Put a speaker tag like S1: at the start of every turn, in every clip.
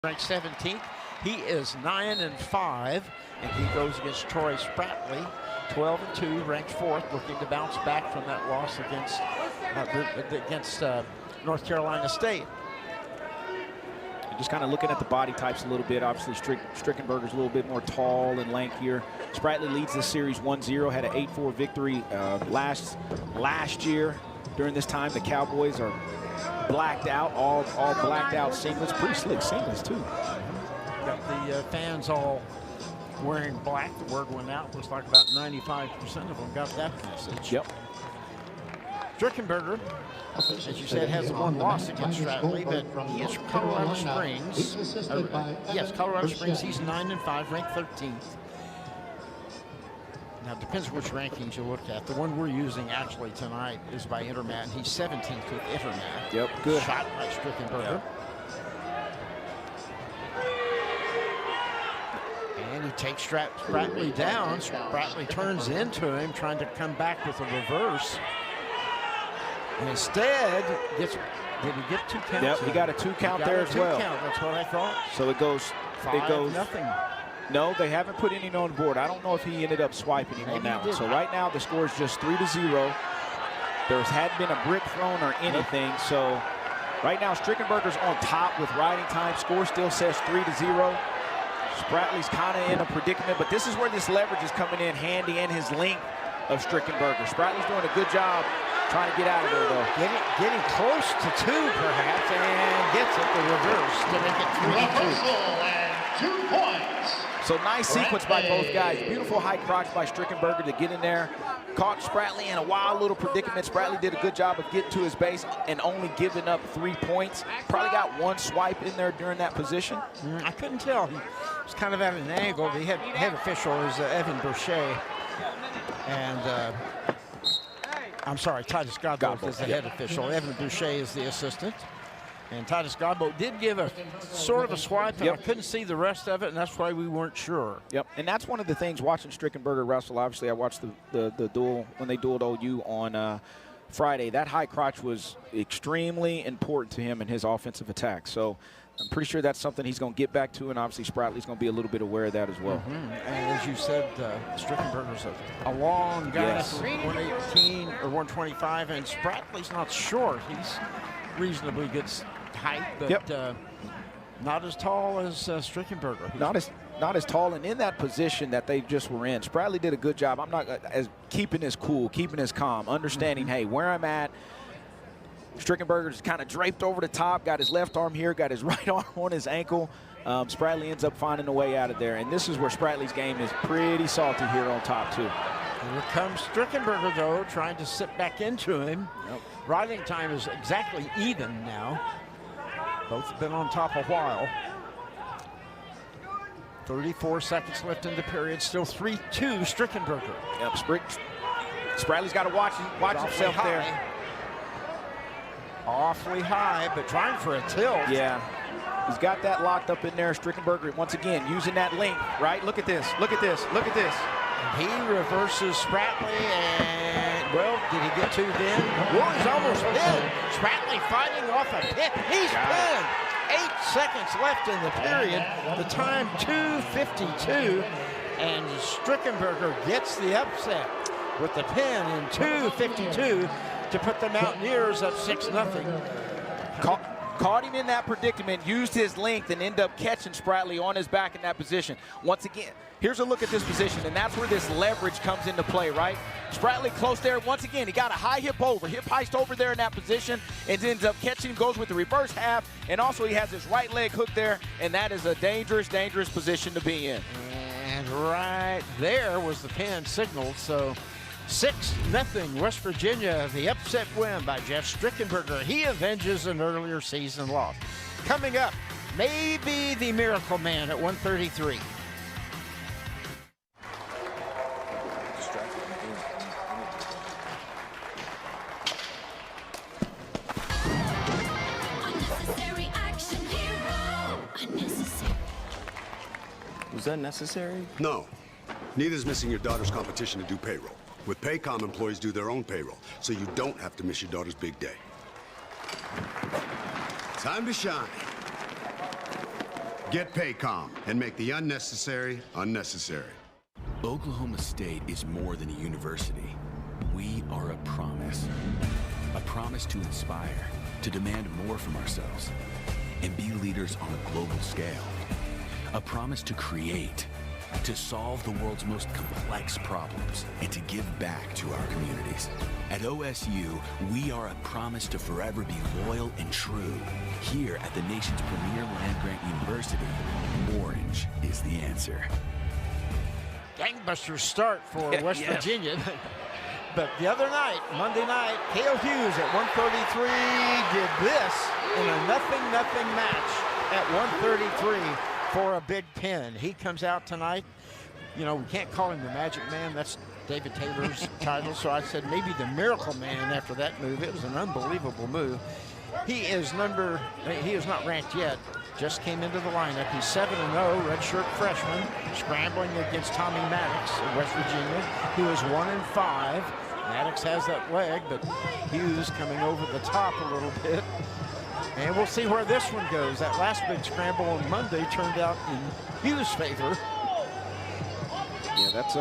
S1: Ranked 17th. He is 9-5, and he goes against Troy Spratley, 12-2, ranked 4th, looking to bounce back from that loss against North Carolina State.
S2: And just kind of looking at the body types a little bit. Obviously, Strickenberger's a little bit more tall and lankier. Spratley leads the series 1-0, had an 8-4 victory last year. During this time, the Cowboys are blacked out, all blacked out singlets, pretty slick singlets too.
S1: Got the fans all wearing black. The word went out. Looks like about 95% of them got that message.
S2: Yep.
S1: Strickenberger, as you said, has one loss against Spratley, but he is from Colorado Springs. Yes, Colorado Springs. He's 9-5, ranked 13th. Now, it depends which rankings you look at. The one we're using actually tonight is by Intermat, and he's 17th with Intermat.
S2: Yep, good.
S1: Shot by Strickenberger. Yep. And he takes Spratley down. Spratley turns into him, trying to come back with a reverse. And instead, did he get 2 counts?
S2: Yep, he got a 2 count there as well.
S1: That's what I thought.
S2: So it goes
S1: 5-0.
S2: No, they haven't put any on the board. I don't know if he ended up swiping him on that one. So right now the score is just 3-0. There hadn't been a brick thrown or anything. So right now Strickenberger's on top with riding time. Score still says 3-0. Spratley's kind of in a predicament, but this is where this leverage is coming in handy, and his length of Strickenberger. Spratley's doing a good job trying to get out of there, though.
S1: Getting close to 2, perhaps, and gets it the reverse to make it 3-2.
S3: And 2 points.
S2: So nice sequence by both guys. Beautiful high crotch by Strickenberger to get in there. Caught Spratley in a wild little predicament. Spratley did a good job of getting to his base and only giving up 3 points. Probably got 1 swipe in there during that position.
S1: I couldn't tell. He was kind of at an angle. The head official is Evan Boucher. And I'm sorry, Titus Godbolt is the head official. Evan Boucher is the assistant. And Titus Godbolt did give a sort of a swipe, and I couldn't see the rest of it, and that's why we weren't sure.
S2: Yep, and that's one of the things watching Strickenberger wrestle. Obviously, I watched the duel when they dueled OU on Friday. That high crotch was extremely important to him in his offensive attack. So I'm pretty sure that's something he's going to get back to, and obviously Spratley's going to be a little bit aware of that as well.
S1: And as you said, Strickenberger's a long guy,
S2: yes.
S1: 118 or 125, and Spratley's not short. He's reasonably good height, but not as tall as Strickenberger.
S2: Not as tall, and in that position that they just were in, Spratley did a good job. I'm not as keeping his cool, keeping his calm, understanding, hey, where I'm at. Strickenberger's kind of draped over the top, got his left arm here, got his right arm on his ankle. Spratley ends up finding a way out of there, and this is where Spratley's game is pretty salty here on top too.
S1: Here comes Strickenberger, though, trying to sit back into him.
S2: Yep. Riding
S1: time is exactly even now. Both have been on top a while. 34 seconds left in the period. Still 3-2 Strickenberger.
S2: Yep, Spratley's got to watch himself there.
S1: Awfully high, but trying for a tilt.
S2: Yeah, he's got that locked up in there. Strickenberger, once again, using that length, right? Look at this, look at this, look at this.
S1: He reverses Spratley, and, well, did he get 2 then? Well, he's almost pinned. Spratley fighting off a pin. He's pinned. 8 seconds left in the period. The time 2:52, and Strickenberger gets the upset with the pin in 2:52 to put the Mountaineers up 6-0.
S2: Caught him in that predicament, used his length, and ended up catching Spratley on his back in that position. Once again, here's a look at this position, and that's where this leverage comes into play, right? Spratley close there. Once again, he got a high hip heist over there in that position, and ends up catching him, goes with the reverse half, and also he has his right leg hooked there, and that is a dangerous, dangerous position to be in.
S1: And right there was the pin signaled, so 6-0 West Virginia, the upset win by Jeff Strickenberger. He avenges an earlier season loss. Coming up, maybe the Miracle Man at 133.
S4: Was that necessary?
S5: No. Neither is missing your daughter's competition to do payroll. With Paycom, employees do their own payroll, so you don't have to miss your daughter's big day. Time to shine. Get Paycom and make the unnecessary unnecessary.
S3: Oklahoma State is more than a university. We are a promise. A promise to inspire, to demand more from ourselves, and be leaders on a global scale. A promise to create, to solve the world's most complex problems, and to give back to our communities. At OSU, we are a promise to forever be loyal and true. Here at the nation's premier land-grant university, orange is the answer.
S1: Gangbusters start for West Virginia. But the other night, Monday night, Cale Hughes at 133 did this in a nothing match at 133 for a big pin. He comes out tonight. You know, we can't call him the Magic Man. That's David Taylor's title. So I said maybe the Miracle Man after that move. It was an unbelievable move. He is not ranked yet. Just came into the lineup. He's 7-0, redshirt freshman, scrambling against Tommy Maddox of West Virginia, who is 1-5. Maddox has that leg, but Hughes coming over the top a little bit. And we'll see where this one goes. That last big scramble on Monday turned out in Hughes' favor.
S2: Yeah, that's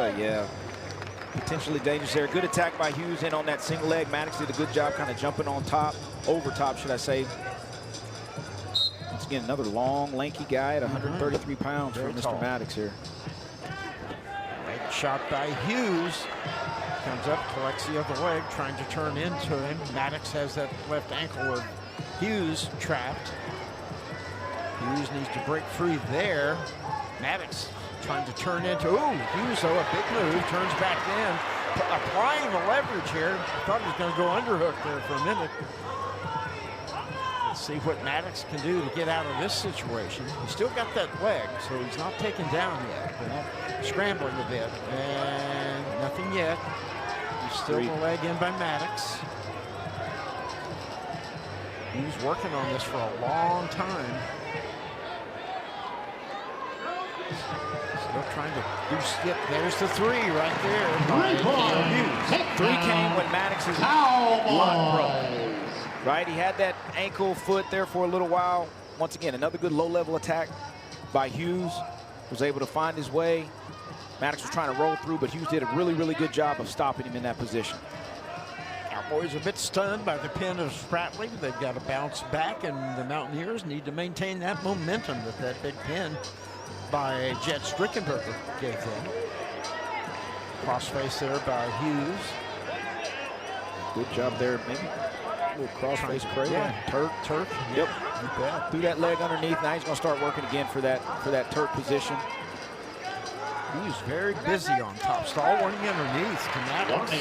S2: potentially dangerous there. Good attack by Hughes in on that single leg. Maddox did a good job kind of jumping on top, over top, should I say. Once again, another long, lanky guy at 133 pounds for Mr. Maddox here.
S1: Great shot by Hughes. Comes up, collects the other leg, trying to turn into him. Maddox has that left ankle of Hughes trapped. Hughes needs to break free there. Maddox trying to turn into, Hughes, though, a big move, turns back in, applying the leverage here. Thought he was going to go underhook there for a minute. Let's see what Maddox can do to get out of this situation. He's still got that leg, so he's not taken down yet, but scrambling a bit, and nothing yet. He's still the leg in by Maddox. He's working on this for a long time. Still trying to do skip. There's the three right there by Cale Hughes.
S2: Three came when Maddox's lung broke. Right, he had that ankle foot there for a little while. Once again, another good low-level attack by Hughes. Was able to find his way. Maddox was trying to roll through, but Hughes did a really good job of stopping him in that position.
S1: Cowboys a bit stunned by the pin of Spratley. They've got to bounce back, and the Mountaineers need to maintain that momentum that big pin by Jet Strickenberger gave them. Crossface there by Hughes.
S2: Good job there, maybe a little crossface prayer.
S1: Yeah, Turk.
S2: Yep.
S1: You bet.
S2: Threw that leg underneath. Now he's going to start working again for that Turk position.
S1: He's very busy on top. Stall warning underneath to Maddox.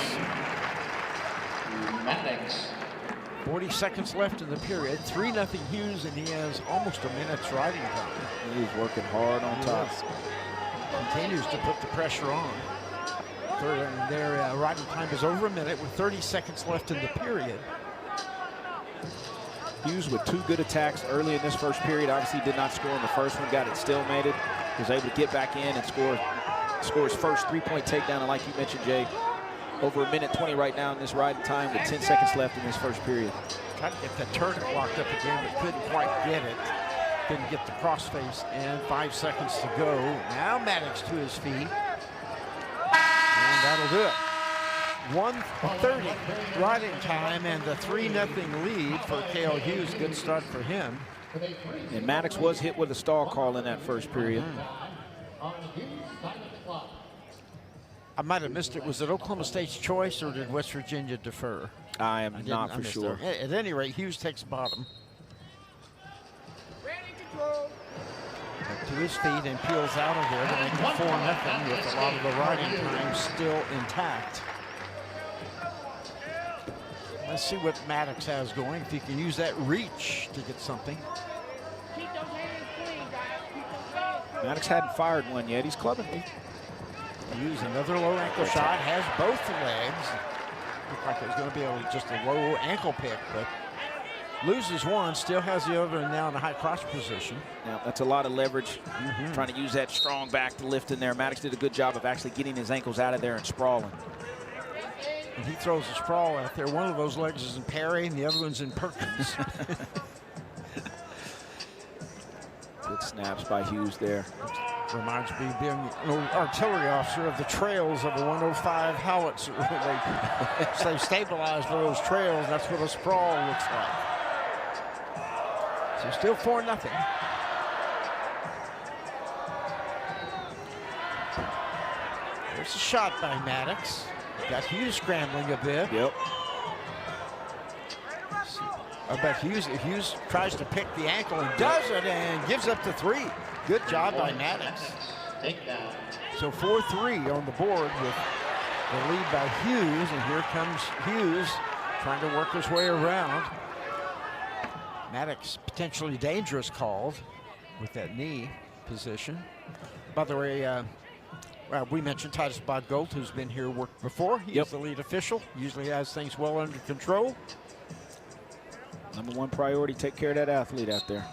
S1: 40 seconds left in the period. 3-0 Hughes, and he has almost a minute's riding time.
S2: He's working hard on top.
S1: Continues to put the pressure on. Their riding time is over a minute with 30 seconds left in the period.
S2: Hughes with two good attacks early in this first period. Obviously did not score in the first one, got it stalemated. Was able to get back in and score his first three-point takedown. And like you mentioned, Jay, over a minute 20 right now in this riding time with 10 seconds left in this first period.
S1: Tried to get the turret locked up again, but couldn't quite get it. Didn't get the crossface, and 5 seconds to go. Now Maddox to his feet. And that'll do it. 1:30 riding time and the 3-0 lead for Cale Hughes. Good start for him.
S2: And Maddox was hit with a stall call in that first period.
S1: I might have missed it. Was it Oklahoma State's choice, or did West Virginia defer?
S2: I am not for sure.
S1: At any rate, Hughes takes bottom. Up to his feet and peels out of there to make it 4-0 with a lot of the riding time still intact. Let's see what Maddox has going, if he can use that reach to get something.
S2: Maddox hadn't fired one yet. He's clubbing me.
S1: Use another low ankle shot, has both legs. Looked like it was going to be just a low ankle pick, but loses one, still has the other, and now in a high cross position.
S2: Yeah, that's a lot of leverage. Trying to use that strong back to lift in there. Maddox did a good job of actually getting his ankles out of there and sprawling.
S1: And he throws a sprawl out there. One of those legs is in Perry, and the other one's in Perkins.
S2: Good snap. snaps by Hughes there.
S1: Reminds me of being an artillery officer of the trails of a 105 howitzer. They stabilize for those trails. That's what a sprawl looks like. So still 4-0. There's a shot by Maddox. Got Hughes scrambling a bit.
S2: Yep.
S1: I bet Hughes tries to pick the ankle and does it and gives up the 3. Good job by Maddox. So 4-3 on the board with the lead by Hughes, and here comes Hughes trying to work his way around. Maddox potentially dangerous called with that knee position. By the way, we mentioned Titus Bodgold, who's been here worked before. He's the lead official, usually has things well under control.
S2: Number one priority, take care of that athlete out there.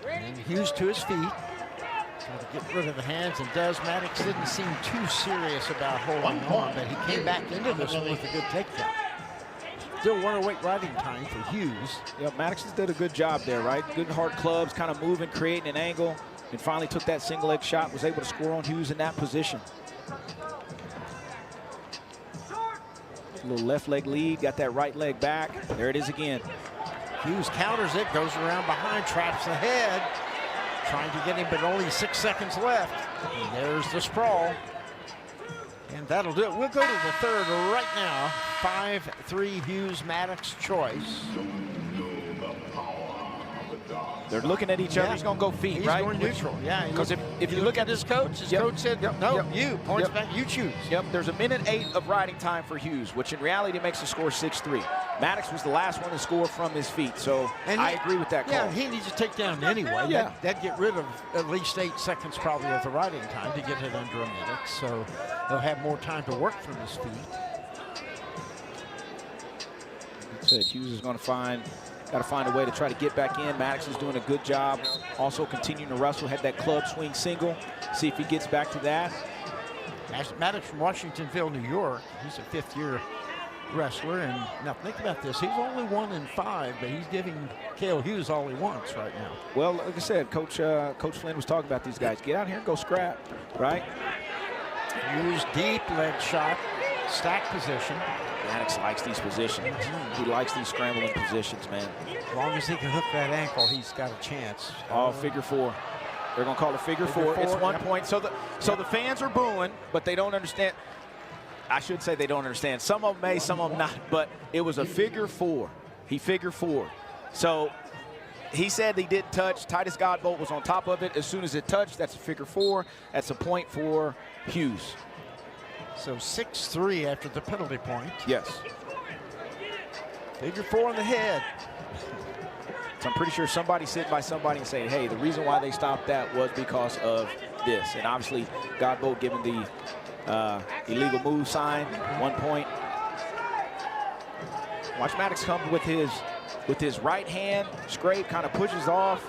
S1: And Hughes to his feet. Trying to get rid of the hands, and does. Maddox didn't seem too serious about holding on, but he came back into this one with a good takedown. Still 108 riding time for Hughes.
S2: Yep, Maddox did a good job there, right? Good hard clubs, kind of moving, creating an angle, and finally took that single leg shot, was able to score on Hughes in that position. A little left leg lead, got that right leg back. There it is again.
S1: Hughes counters it, goes around behind, traps the head. Trying to get him, but only 6 seconds left. And there's the sprawl. And that'll do it. We'll go to the third right now. 5-3 Hughes Maddox choice.
S2: They're looking at each other. He's going to go feet,
S1: He's
S2: right?
S1: going neutral. Yeah.
S2: Because if you look at
S1: his coach said, no, you. Points back, you choose.
S2: Yep, there's 1:08 of riding time for Hughes, which in reality makes the score 6-3. Maddox was the last one to score from his feet, so I agree with that call.
S1: Yeah, he needs to take down anyway.
S2: Yeah.
S1: That'd get rid of at least 8 seconds probably of the riding time to get it under a minute, so he'll have more time to work from his feet.
S2: Said Hughes is going to got to find a way to try to get back in. Maddox is doing a good job. Also continuing to wrestle. Had that club swing single. See if he gets back to that.
S1: Maddox from Washingtonville, New York. He's a 5th-year wrestler. And now think about this. He's only 1-5, but he's giving Cale Hughes all he wants right now.
S2: Well, like I said, Coach Flynn was talking about these guys. Get out here and go scrap, right?
S1: Hughes deep leg shot. Stack position.
S2: Maddox likes these positions. He likes these scrambling positions, man.
S1: As long as he can hook that ankle, he's got a chance.
S2: Oh, figure 4. They're going to call it figure 4. It's 1 point. So the fans are booing, but they don't understand. I should say they don't understand. Some of them may, some of them not, but it was a figure 4. He figured 4. So he said he didn't touch. Titus Godbolt was on top of it. As soon as it touched, that's a figure 4. That's a point for Hughes.
S1: So 6-3 after the penalty point.
S2: Yes.
S1: Figure 4 on the head.
S2: So I'm pretty sure somebody sitting by somebody and saying, hey, the reason why they stopped that was because of this. And obviously, Godbolt giving the illegal move sign, 1 point. Watch Maddox come with his right hand, scrape, kind of pushes off.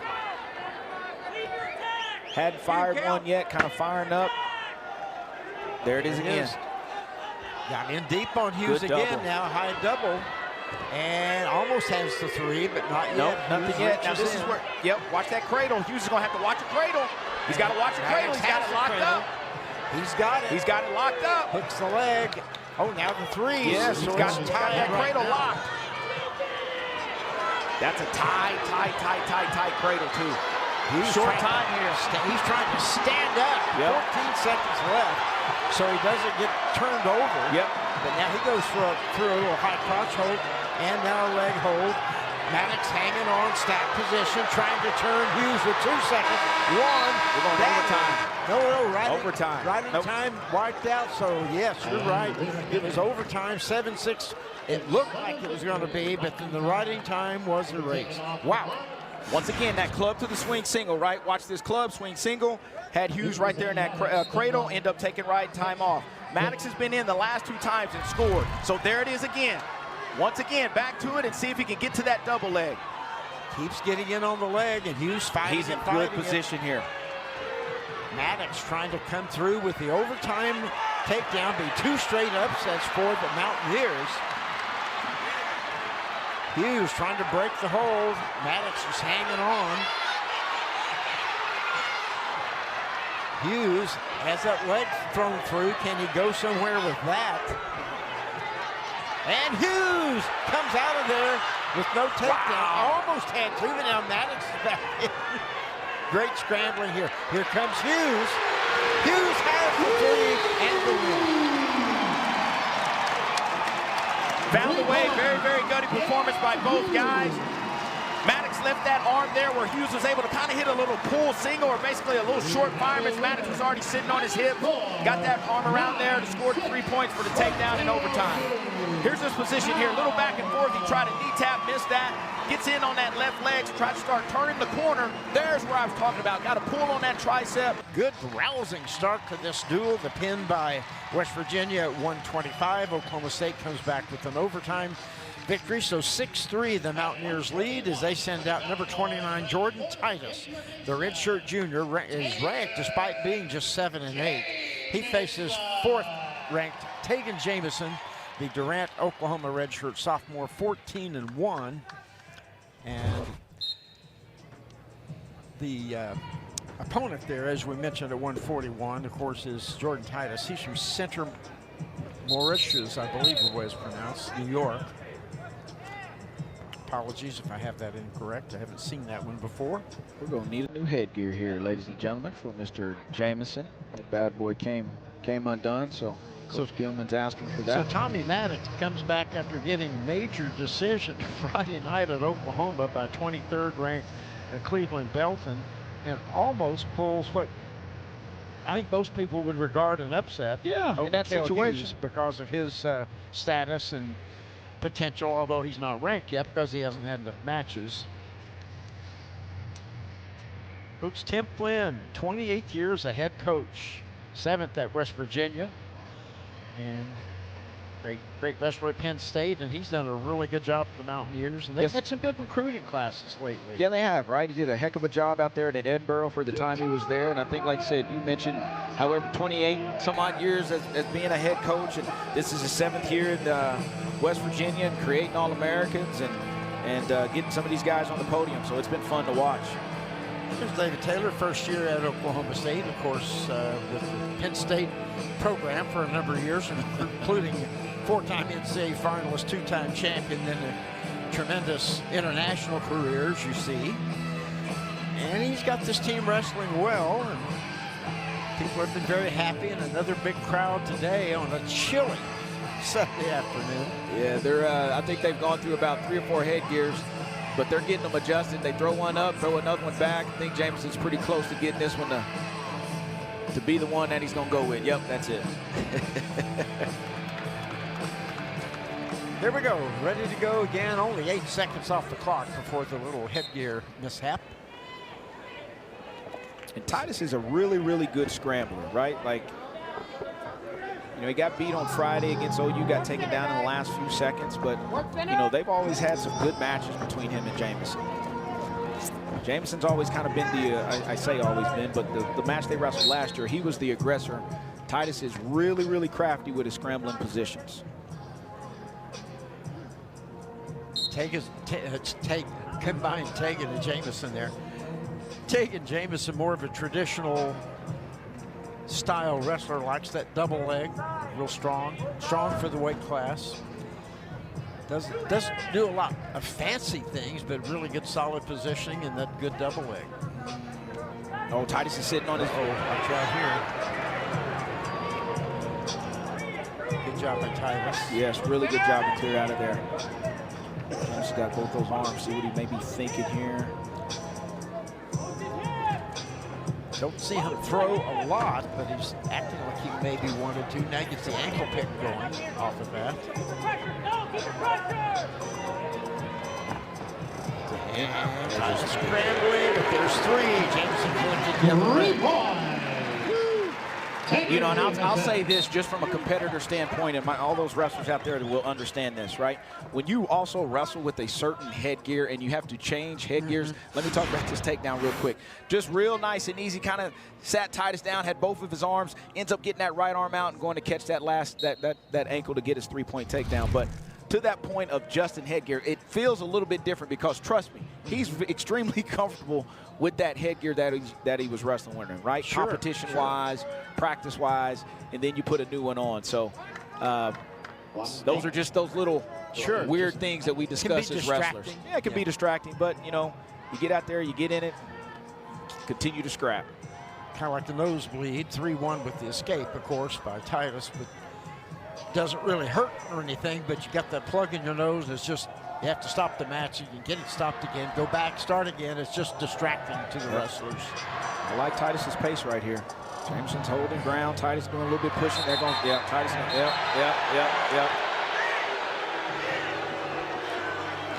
S2: Hadn't fired one yet, kind of firing up. There it is again.
S1: Got in deep on Hughes again. Now high double. And almost has the 3, but not yet.
S2: Nope, nothing yet. Now this is where, watch that cradle. Hughes is going to have to watch the cradle. He's got to watch the cradle. He's got it locked up.
S1: He's got it.
S2: He's got it locked up.
S1: Hooks the leg. Oh, now the 3.
S2: Yes, he's got that cradle locked. That's a tight cradle, too. Short time here.
S1: He's trying to stand up. 14 seconds left, so he doesn't get turned over. But now he goes through a little high crotch hold, and now a leg hold. Maddox hanging on, stack position, trying to turn Hughes with 2 seconds. 1.
S2: We're going to overtime.
S1: No,
S2: overtime.
S1: Riding time wiped out, so yes, you're right. It was overtime, 7-6. It looked like it was going to be, but then the riding time was erased. Wow.
S2: Once again, that club to the swing single, right? Watch this club swing single. Had Hughes right there in that cradle, end up taking right time off. Maddox has been in the last 2 times and scored. So there it is again. Once again, back to it and see if he can get to that double leg.
S1: Keeps getting in on the leg, and Hughes fighting.
S2: He's in good position here.
S1: Maddox trying to come through with the overtime takedown. Be 2 straight upsets for the Mountaineers. Hughes trying to break the hold. Maddox is hanging on. Hughes has that leg thrown through. Can he go somewhere with that? And Hughes comes out of there with no takedown.
S2: Wow.
S1: Almost had to, but now Maddox is back in. Great scrambling here. Here comes Hughes. Hughes has the three and the win.
S2: Found a way. Very, very good performance by both guys. Maddox left that arm there where Hughes was able to kind of hit a little pull single, or basically a little short fireman. Maddox was already sitting on his hip. Got that arm around there to score 3 points for the takedown in overtime. Here's his position here. A little back and forth. He tried a knee tap, missed that. Gets in on that left leg, tries to start turning the corner. There's where I was talking about. Got a pull on that tricep.
S1: Good rousing start to this duel. The pin by West Virginia at 125. Oklahoma State comes back with an overtime victory. So 6-3 the Mountaineers lead as they send out number 29 Jordan Titus. The redshirt junior is ranked despite being just 7-8. He faces 4th ranked Tegan Jamison, the Durant, Oklahoma redshirt sophomore, 14-1. And the opponent there, as we mentioned, at 141, of course, is Jordan Titus. He's from Center Mauritius, I believe the way it's pronounced, New York. Apologies if I have that incorrect. I haven't seen that one before.
S6: We're going to need a new headgear here, ladies and gentlemen, for Mr. Jamison. That bad boy came undone, so Coach Gilman's asking for that.
S1: So Tommy Maddox comes back after getting major decision Friday night at Oklahoma by 23rd ranked Cleveland Belton, and almost pulls what I think most people would regard an upset.
S6: Yeah, in that situation.
S1: Because of his status and potential, although he's not ranked yet because he hasn't had enough matches. Coach Tim Flynn, 28 years a head coach, 7th at West Virginia, and great wrestler at Penn State, and he's done a really good job for the Mountaineers, and they've had some good recruiting classes lately.
S6: Yeah, they have, right? He did a heck of a job out there at Edinburgh for the time he was there, and I think, like I said, you mentioned, however, 28 some odd years as being a head coach, and this is his 7th year in West Virginia and creating All-Americans and getting some of these guys on the podium, so it's been fun to watch.
S1: There's David Taylor, first year at Oklahoma State, of course, with the Penn State program for a number of years, including 4-time NCAA finalist, 2-time champion, then a tremendous international career, as you see. And he's got this team wrestling well, and people have been very happy, and another big crowd today on a chilly Sunday afternoon.
S6: Yeah, I think they've gone through about 3 or 4 headgears, but they're getting them adjusted. They throw one up, throw another one back. I think Jamison's pretty close to getting this one to be the one that he's going to go with. Yep, that's it.
S1: There we go, ready to go again. Only 8 seconds off the clock before the little headgear mishap.
S2: And Titus is a really, really good scrambler, right? Like, you know, he got beat on Friday against OU, got taken down in the last few seconds, but, you know, they've always had some good matches between him and Jamison. Jamison's always kind of been the, I say always been, but the match they wrestled last year, he was the aggressor. Titus is really, really crafty with his scrambling positions.
S1: Combine Tegan and Jamison there. Tegan Jamison, more of a traditional style wrestler, likes that double leg, real strong for the weight class. Doesn't do a lot of fancy things, but really good solid positioning and that good double leg.
S2: Oh, Titus is sitting on his.
S1: Watch out here. Good job by Titus.
S2: Yes, really good job to clear out of there. He's got both those arms. See what he may be thinking here.
S1: Don't see him throw a lot, but he's acting like he maybe wanted to. Now gets the ankle pick going off of that. And Titus scrambling, but there's 3. Jamison collected together.
S2: You know, and I'll say this just from a competitor standpoint, and all those wrestlers out there that will understand this, right? When you also wrestle with a certain headgear and you have to change headgears, let me talk about this takedown real quick. Just real nice and easy, kind of sat Titus down, had both of his arms, ends up getting that right arm out and going to catch that that ankle to get his 3-point takedown. But
S6: to that point of just in headgear, it feels a little bit different because, trust me, he's extremely comfortable with that headgear that he was wrestling wearing, right?
S1: Sure,
S6: Competition-wise, practice-wise, and then you put a new one on. So those are just those little weird things that we discuss as wrestlers. Yeah, it can be distracting, but, you know, you get out there, you get in it, continue to scrap.
S1: Kind of like the nosebleed, 3-1 with the escape, of course, by Titus, but doesn't really hurt or anything, but you got that plug in your nose. It's just, you have to stop the match. You can get it stopped again, go back, start again. It's just distracting to the wrestlers.
S6: I like Titus's pace right here. Jameson's holding ground. Titus doing a little bit pushing. They're going, Titus, yep.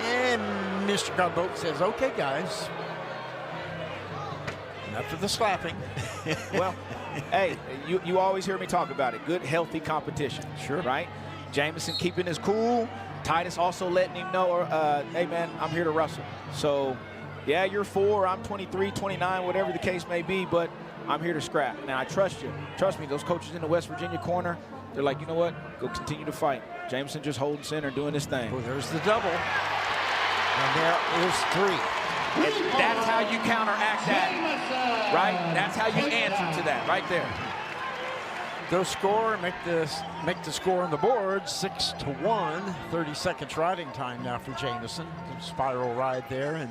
S1: And Mr. Godbolt says, okay, guys. Enough of the slapping.
S6: Well, hey, you always hear me talk about it. Good, healthy competition.
S1: Sure.
S6: Right? Jameson keeping his cool. Titus also letting him know, hey, man, I'm here to wrestle. So, yeah, you're 4, I'm 23, 29, whatever the case may be, but I'm here to scrap. Now, I trust you. Trust me, those coaches in the West Virginia corner, they're like, you know what? Go continue to fight. Jameson just holding center, doing his thing.
S1: Well, there's the double. And there is 3.
S6: And that's how you counteract that, right? That's how you answer to that, right there.
S1: Go score, make the score on the board 6-1. 30 seconds riding time now for Jamison. Spiral ride there and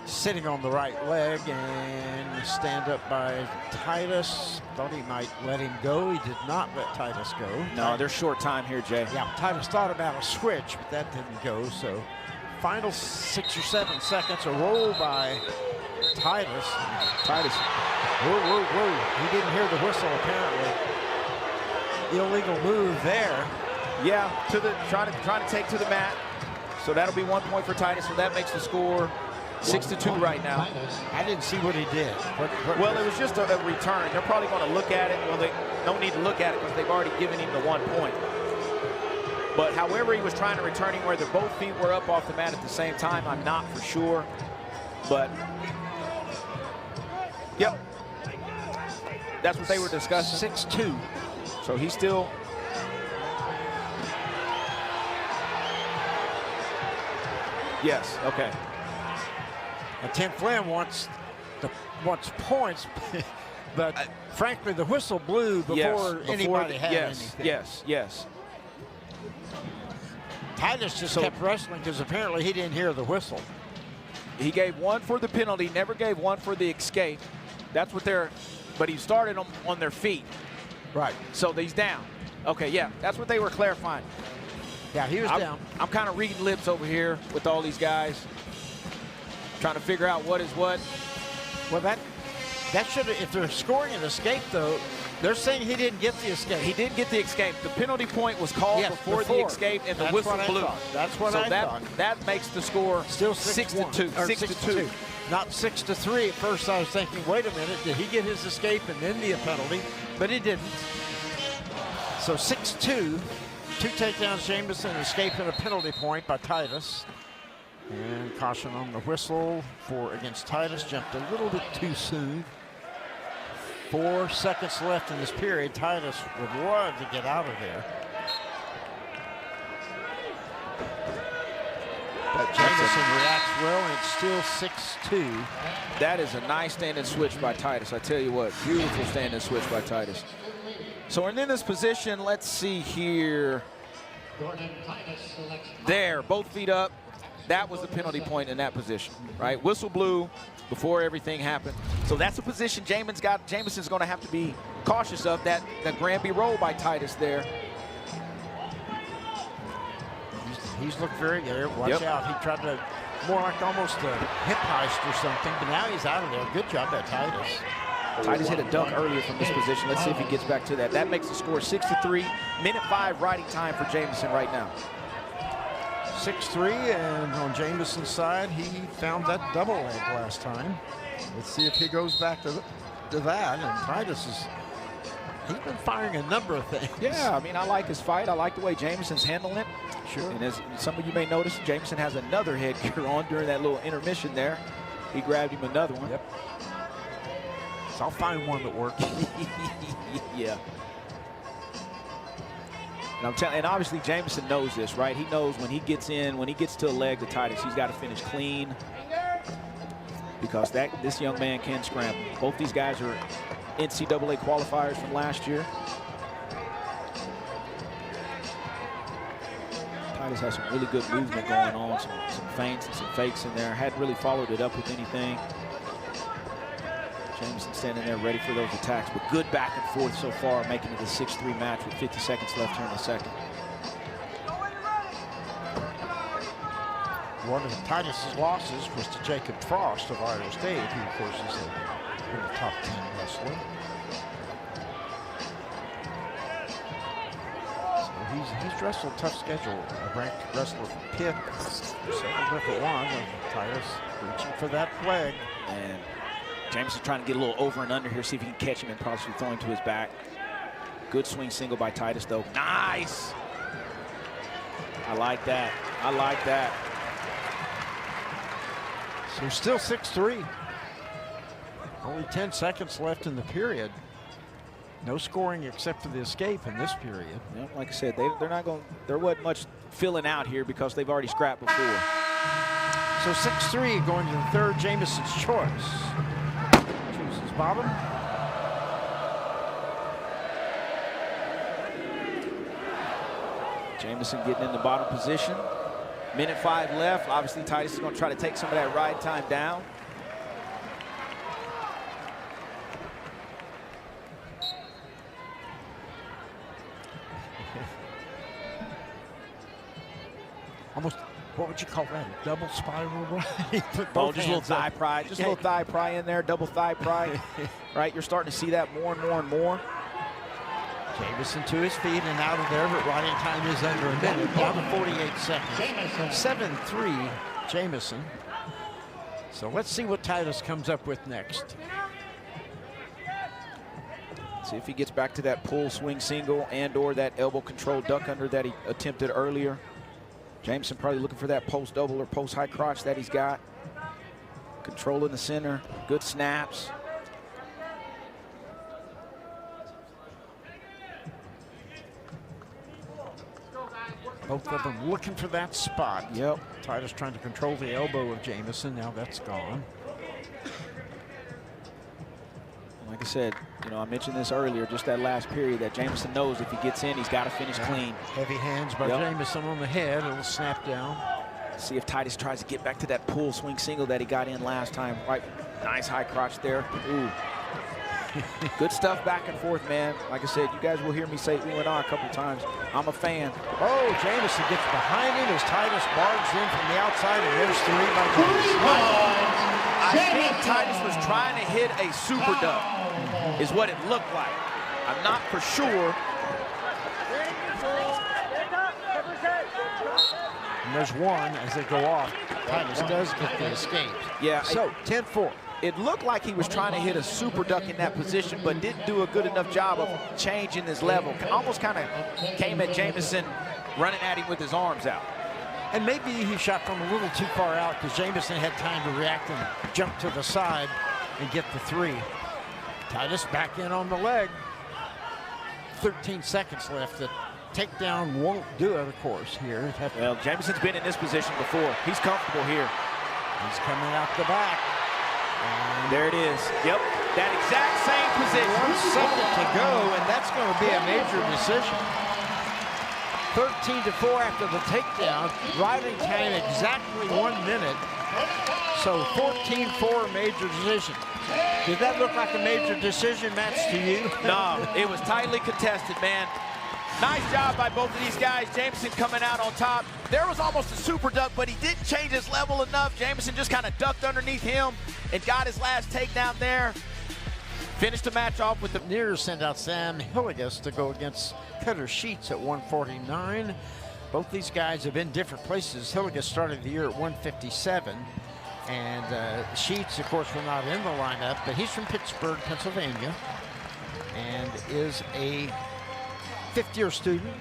S1: sitting on the right leg and stand up by Titus. Thought he might let him go. He did not let Titus go.
S6: No, there's short time here, Jay.
S1: Yeah, Titus thought about a switch, but that didn't go. So final 6 or 7 seconds, a roll by Titus. Whoa. He didn't hear the whistle, apparently. Illegal move there.
S6: Yeah, trying to take to the mat. So that'll be 1 point for Titus. So that makes the score 6-2 right now.
S1: I didn't see what he did.
S6: Well, it was just a return. They're probably going to look at it. Well, they don't need to look at it because they've already given him the 1 point. But however he was trying to return him, whether both feet were up off the mat at the same time, I'm not for sure. But, yep. That's what they were discussing.
S1: 6-2.
S6: So he's still. Yes, okay.
S1: Now, Tim Flynn wants points, but frankly, the whistle blew before anybody had anything.
S6: Yes.
S1: Titus just kept wrestling because apparently he didn't hear the whistle.
S6: He gave 1 for the penalty, never gave 1 for the escape. That's what but he started them on their feet.
S1: Right.
S6: So he's down. Okay, yeah, that's what they were clarifying.
S1: Yeah, he was down.
S6: I'm kind of reading lips over here with all these guys, trying to figure out what is what.
S1: Well, that should have, if they're scoring an escape, though, they're saying he didn't get the escape.
S6: He did get the escape. The penalty point was called before the escape, and the whistle blew.
S1: That's what I thought.
S6: That makes the score
S1: still
S6: 6-2.
S1: 6-2. Not 6-3. At first, I was thinking, wait a minute, did he get his escape and then the penalty? But he didn't. So 6-2. 2 takedowns, Jamison, escape and a penalty point by Titus. And caution on the whistle against Titus. Jumped a little bit too soon. 4 seconds left in this period. Titus would love to get out of there. But Jamison reacts well, and it's still 6-2.
S6: That is a nice standing switch by Titus. I tell you what, beautiful standing switch by Titus. So in this position, let's see here. There, both feet up. That was the penalty point in that position, right? Whistle blew before everything happened. So that's a position Jamison's going to have to be cautious of, that Granby roll by Titus there.
S1: He's looked very good. Watch out. He tried to, more like almost a hip heist or something, but now he's out of there. Good job by Titus.
S6: Titus hit a dunk earlier from this position. Let's see if he gets back to that. That makes the score 6-3. Minute 5 riding time for Jamison right now.
S1: 6-3, and on Jamison's side, he found that double leg last time. Let's see if he goes back to that. And Titus he's been firing a number of things.
S6: Yeah, I mean, I like his fight. I like the way Jamison's handling it.
S1: Sure.
S6: And as some of you may notice, Jamison has another headgear on during that little intermission there. He grabbed him another one.
S1: Yep. So I'll find one that works.
S6: Yeah.
S2: And obviously Jameson knows this, right? He knows when he gets to a leg to Titus, he's got to finish clean because this young man can scramble. Both these guys are NCAA qualifiers from last year. Titus has some really good movement going on, some feints and some fakes in there. Hadn't really followed it up with anything. Jameson standing there ready for those attacks, but good back and forth so far, making it a 6-3 match with 50 seconds left here in the second.
S1: One of Titus's losses was to Jacob Frost of Iowa State, who of course is in the top 10 wrestler. So he's wrestled a tough schedule. A ranked wrestler from Pitt, several different ones. Titus reaching for that leg.
S2: And Jameson's trying to get a little over and under here, see if he can catch him and possibly throw him to his back. Good swing single by Titus, though. Nice! I like that. I like that.
S1: So still 6-3. Only 10 seconds left in the period. No scoring except for the escape in this period.
S2: Yep, like I said, there wasn't much filling out here because they've already scrapped before.
S1: So 6-3 going to the third, Jameson's choice. Chooses bottom.
S2: Jameson getting in the bottom position. Minute 5 left. Obviously, Titus is going to try to take some of that ride time down.
S1: Almost, what would you call that? A double spiral ride?
S2: Oh, just a little thigh pry. Just a little thigh pry in there, double thigh pry. Right, you're starting to see that more and more and more.
S1: Jameson to his feet and out of there, but riding time is under a minute, down to 48 seconds. 7-3, Jameson. So let's see what Titus comes up with next.
S2: See if he gets back to that pull swing single and or that elbow control duck under that he attempted earlier. Jameson probably looking for that post double or post high crotch that he's got. Control in the center, good snaps.
S1: Both of them looking for that spot.
S2: Yep.
S1: Titus trying to control the elbow of Jameson. Now that's gone.
S2: Like I said, I mentioned this earlier, just that last period, that Jameson knows if he gets in, he's got to finish clean.
S1: Heavy hands by Jameson on the head. It'll snap down.
S2: See if Titus tries to get back to that pull swing single that he got in last time. Right, nice high crotch there. Ooh. Good stuff back and forth, man. Like I said, you guys will hear me say ooh and ah a couple times. I'm a fan.
S1: Oh, Jameson gets behind him as Titus barges in from the outside, and there's 3 by Jameson.
S2: I think Titus was trying to hit a super duck, is what it looked like. I'm not for sure.
S1: And there's one as they go off. Titus does get the escape.
S2: Yeah.
S1: So 10-4.
S2: It looked like he was trying to hit a super duck in that position, but didn't do a good enough job of changing his level. Almost kind of came at Jameson running at him with his arms out.
S1: And maybe he shot from a little too far out because Jameson had time to react and jump to the side and get the 3. Titus back in on the leg. 13 seconds left. The takedown won't do it, of course, here.
S2: Well, Jameson's been in this position before. He's comfortable here.
S1: He's coming out the back.
S2: And there it is. Yep, that exact same position.
S1: 1 second to go, and that's going to be a major decision. 13-4 after the takedown. Riding time exactly 1 minute. So 14-4 major decision. Did that look like a major decision match to you?
S2: No, it was tightly contested, man. Nice job by both of these guys. Jameson coming out on top. There was almost a super duck, but he didn't change his level enough. Jameson just kind of ducked underneath him and got his last takedown there. Finished the match off with the...
S1: Nears sent out Sam Hilligus to go against Cutter Sheets at 149. Both these guys have been different places. Hilligus started the year at 157. And Sheets, of course, were not in the lineup, but he's from Pittsburgh, Pennsylvania, and is a fifth-year student.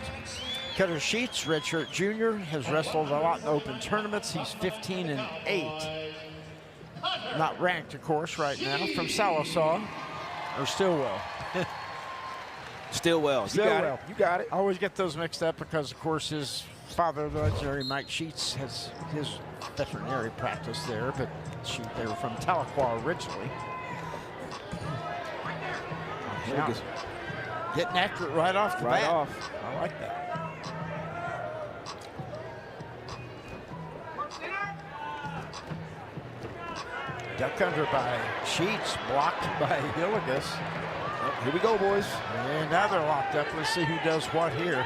S1: Cutter Sheets, redshirt junior, has wrestled a lot in open tournaments. He's 15-8. Not ranked, of course, right now, from Sallisaw, or Stillwell.
S2: Stillwell.
S1: Stillwell.
S2: You got it.
S1: I always get those mixed up because, of course, his father, the legendary Mike Sheets, has his veterinary practice there, but they were from Tahlequah originally. Getting after it right off the bat. I like that. Duck under by Sheets, blocked by Hillegas.
S2: Oh, here we go, boys.
S1: And now they're locked up. Let's see who does what here.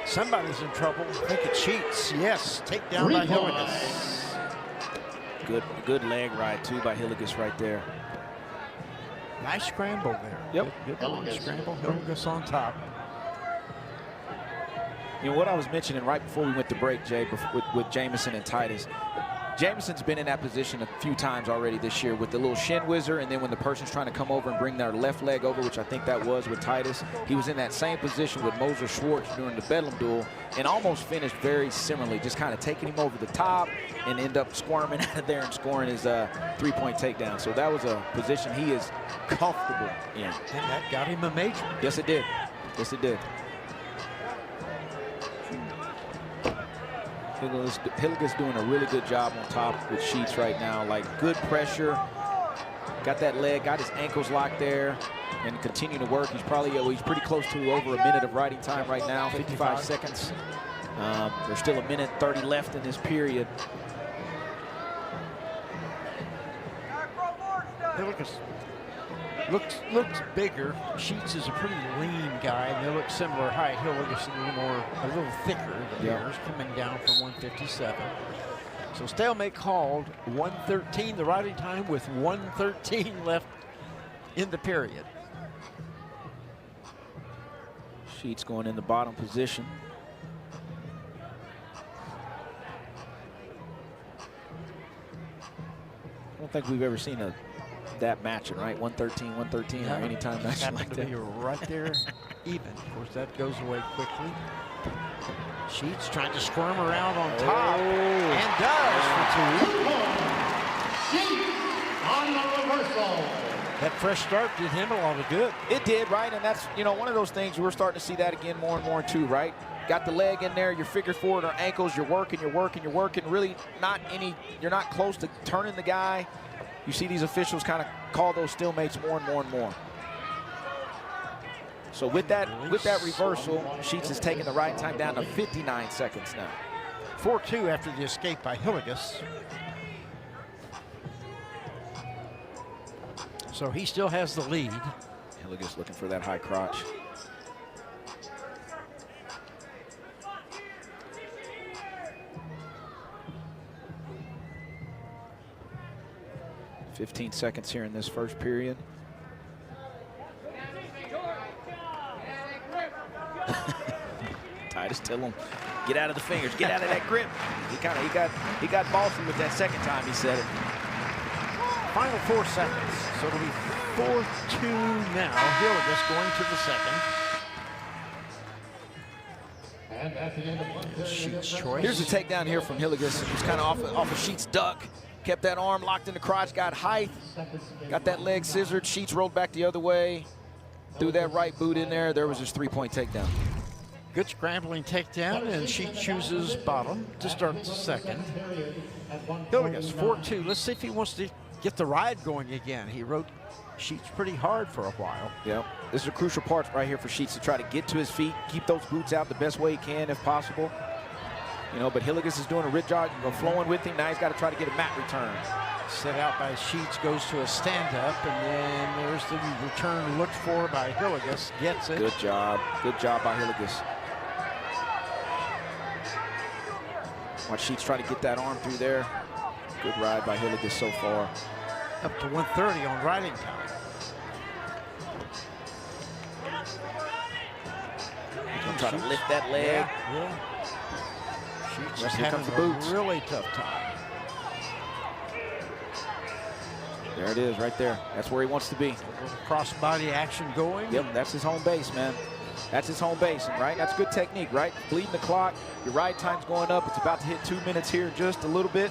S1: Somebody's in trouble. I think it's Sheets. Yes, takedown by Hillegas.
S2: Good leg ride, too, by Hillegas right there.
S1: Nice scramble there.
S2: Yep.
S1: Good scramble. Hillegas on top.
S2: You know what I was mentioning right before we went to break, Jay, with Jamison and Titus. Jamison's been in that position a few times already this year with the little shin whizzer, and then when the person's trying to come over and bring their left leg over, which I think that was with Titus, he was in that same position with Moser Schwartz during the Bedlam duel and almost finished very similarly, just kind of taking him over the top and end up squirming out of there and scoring his three-point takedown. So that was a position he is comfortable in.
S1: And that got him a major.
S2: Yes, it did. Yes, it did. Hillegas doing a really good job on top with Sheets right now. Like, good pressure. Got that leg, got his ankles locked there, and continue to work. He's pretty close to over a minute of riding time right now, 55 seconds. There's still 1:30 left in this period.
S1: Hillegas looks bigger. Sheets is a pretty lean guy, and they look similar height. Hillegas a little thicker than theirs, coming down from 157. So stalemate called, 1:13 the riding time with 1:13 left in the period.
S2: Sheets going in the bottom position. I don't think we've ever seen that matching, right? 113, 113, or anytime matching like that.
S1: You're right there, even. Of course, that goes away quickly. Sheets trying to squirm around on top, and does for two. On the reversal. That fresh start did him a lot of good.
S2: It did, right? And that's, one of those things we're starting to see that again more and more too, right? Got the leg in there, your figure forward or ankles, you're working. Really you're not close to turning the guy. You see these officials kind of call those stalemates more and more and more. So with that reversal, Sheets has taken the riding time down to 59 seconds now.
S1: 4-2 after the escape by Hillegas. So he still has the lead.
S2: Hillegas looking for that high crotch. $15 seconds here in this first period. Titus, tell him, get out of the fingers, get out of that grip. He got bossy with that second time he said it.
S1: Final 4 seconds, so it'll be 4-2 now. Hillegas going to the second. And at the end of Sheets' choice.
S2: Here's the takedown here from Hillegas. It was kind of off of Sheets' duck. Kept that arm locked in the crotch, got height, got that leg scissored. Sheets rolled back the other way, threw that right boot in there. There was his three-point takedown.
S1: Good scrambling takedown, and Sheets chooses bottom to start the second. Hillegas, 4-2. Let's see if he wants to get the ride going again. He rode Sheets pretty hard for a while.
S2: Yeah, this is a crucial part right here for Sheets to try to get to his feet, keep those boots out the best way he can if possible. But Hillegas is doing a rich job flowing with him. Now he's got to try to get a mat return.
S1: Set out by Sheets, goes to a stand-up, and then there's the return looked for by Hillegas. Gets it.
S2: Good job by Hillegas. Watch Sheets try to get that arm through there. Good ride by Hillegas so far.
S1: Up to 1:30 on riding time.
S2: He's trying to lift that leg.
S1: Yeah. Sheets
S2: Here
S1: having
S2: comes the boots.
S1: a really tough time.
S2: There it is right there. That's where he wants to be.
S1: A little cross-body action going.
S2: Yep, that's his home base, man. That's his home base, right? That's good technique, right? Bleeding the clock. Your ride time's going up. It's about to hit 2 minutes here, just a little bit.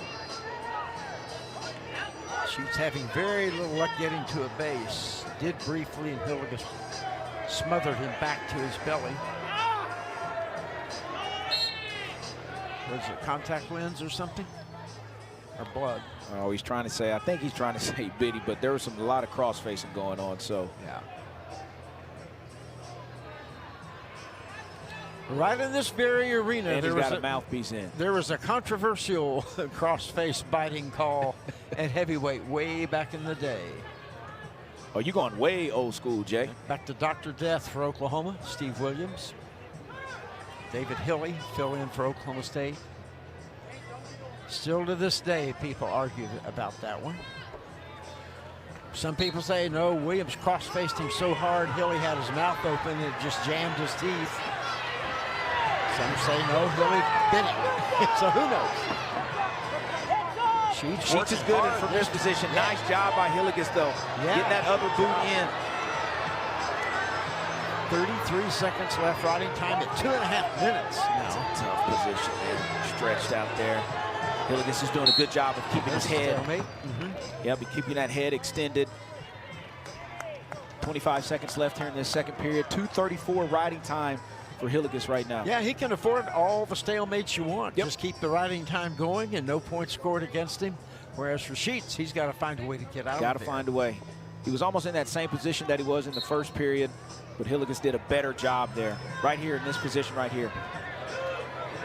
S1: Sheets having very little luck getting to a base. did briefly, and Hilligus smothered him back to his belly. Was it contact lens or something? Or blood?
S2: Oh, he's trying to say, I think he's trying to say Biddy, but there was a lot of cross-facing going on, so.
S1: Yeah. Right in this very arena,
S2: And
S1: there
S2: he's
S1: was
S2: got a mouthpiece in.
S1: There was a controversial cross-face biting call at heavyweight way back in the day.
S2: Oh, you're going way old school, Jay.
S1: Back to Dr. Death for Oklahoma, Steve Williams. David Hilly, fill in for Oklahoma State. Still to this day, people argue about that one. Some people say, no, Williams cross-faced him so hard, Hilly had his mouth open, it just jammed his teeth. Some say, no, Hilly bit it. So who knows?
S2: Sheets is good from this position.
S1: Yeah.
S2: Nice job by Hilligus, though.
S1: Yeah.
S2: Getting that other boot in.
S1: 33 seconds left, riding time at 2.5 minutes
S2: That's
S1: now.
S2: a tough position, man. Stretched out there. Hilligus is doing a good job of keeping his head. Yep, keeping that head extended. 25 seconds left here in this second period. 2:34 riding time for Hilligus right now.
S1: Yeah, he can afford all the stalemates you want.
S2: Yep.
S1: Just keep the riding time going and no points scored against him. Whereas for Sheets, he's got to find a way to get out
S2: Got
S1: of
S2: to
S1: there.
S2: find a way. He was almost in that same position that he was in the first period, but Hilligus did a better job there. Right here in this position right here.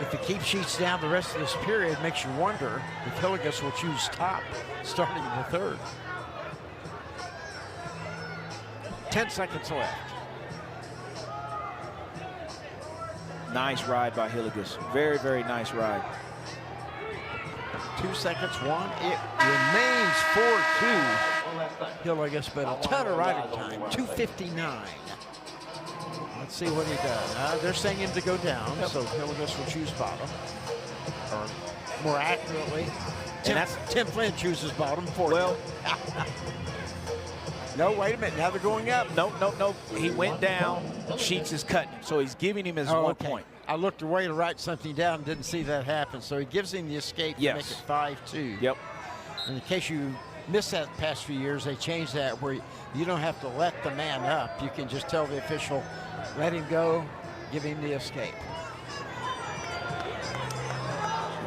S1: If he keeps Sheets down the rest of this period, it makes you wonder if Hilligus will choose top starting in the third. 10 seconds left.
S2: Nice ride by Hilligus. Very, very nice ride.
S1: 2 seconds, one. It remains 4-2. Hilligus, but a ton of riding time. 2:59. Let's see what he does. They're saying him to go down, so Hilligus will choose bottom. Or more accurately, Tim Flynn chooses bottom for
S2: Well,
S1: no, wait a minute. Now they're going up.
S2: no. He went down. Sheets is cutting him, so he's giving him his 1 point.
S1: I looked away to write something down and didn't see that happen, so he gives him the escape to make it 5-2.
S2: Yep.
S1: And in case you missed that the past few years, they changed that where you don't have to let the man up. You can just tell the official, let him go, give him the escape.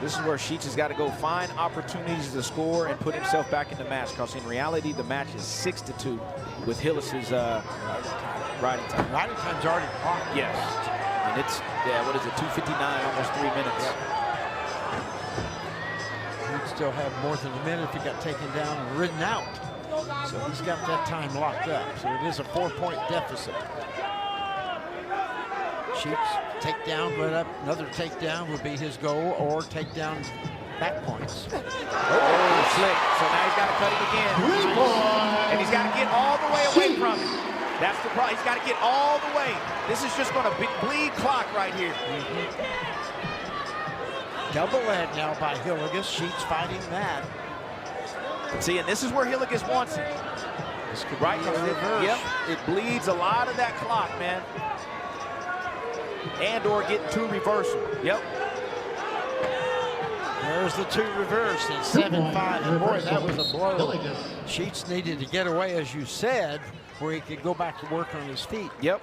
S2: This is where Sheets has got to go find opportunities to score and put himself back in the match, because in reality, the match is 6-2 with Hillis's riding time.
S1: Riding time's already clocked.
S2: Yes. And it's, what is it, 2:59, almost 3 minutes.
S1: He'd still have more than a minute if he got taken down and ridden out. So he's got that time locked up. So it is a 4-point deficit. Sheets, takedown, right up. Another takedown would be his goal, or takedown back points.
S2: Oh, slick. So now he's got to cut him again. And he's got to get all the way away from him. That's the problem. He's got to get all the way. This is just going to bleed clock right here.
S1: Double ed now by Hilligus. Sheets fighting that.
S2: See, and this is where Hilligus wants it.
S1: This could
S2: Right?
S1: be a reverse.
S2: Yep. It bleeds a lot of that clock, man. And or getting two reversal. Yep.
S1: There's the two reverse and 7-5. And boy, that was a blow. Sheets needed to get away, as you said, where he could go back to work on his feet.
S2: Yep.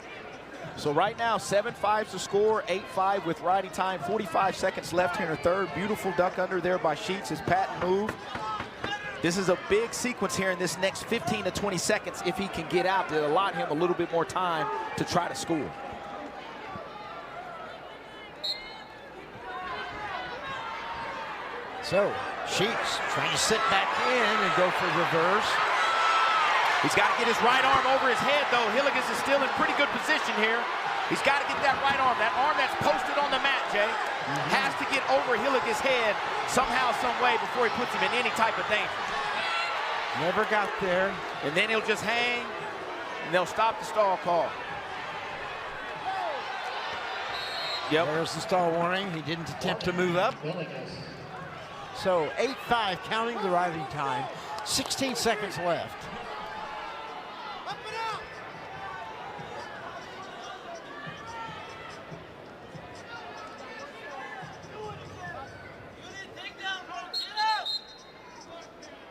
S2: So right now, 7-5's the score, 8-5 with riding time, 45 seconds left here in the third. Beautiful duck under there by Sheets, his patent move. This is a big sequence here in this next 15 to 20 seconds. If he can get out, to allot him a little bit more time to try to score.
S1: So Sheets trying to sit back in and go for reverse.
S2: He's got to get his right arm over his head, though. Hilligus is still in pretty good position here. He's got to get that right arm. That arm that's posted on the mat, Jay, has to get over Hilligus' head somehow, some way before he puts him in any type of danger.
S1: Never got there.
S2: And then he'll just hang, and they'll stop the stall call. Yep.
S1: There's the stall warning. He didn't attempt to move up. So 8-5, counting the riding time. 16 seconds left.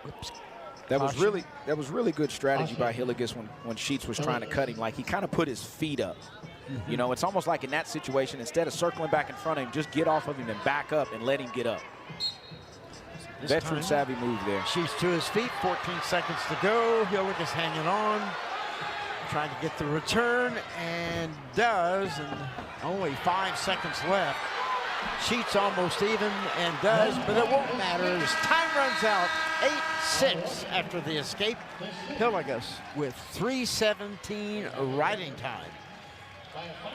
S1: Oops.
S2: That was really good strategy by Hillegas when Sheets was trying to cut him. Like, he kind of put his feet up. You know, it's almost like in that situation, instead of circling back in front of him, just get off of him and back up and let him get up. Veteran savvy move there.
S1: Sheets to his feet, 14 seconds to go. Hillegas hanging on, trying to get the return, and does, and only 5 seconds left. Sheets almost even and does, but it won't matter as time runs out. 8-6 after the escape. Hillegas with 3:17 riding time.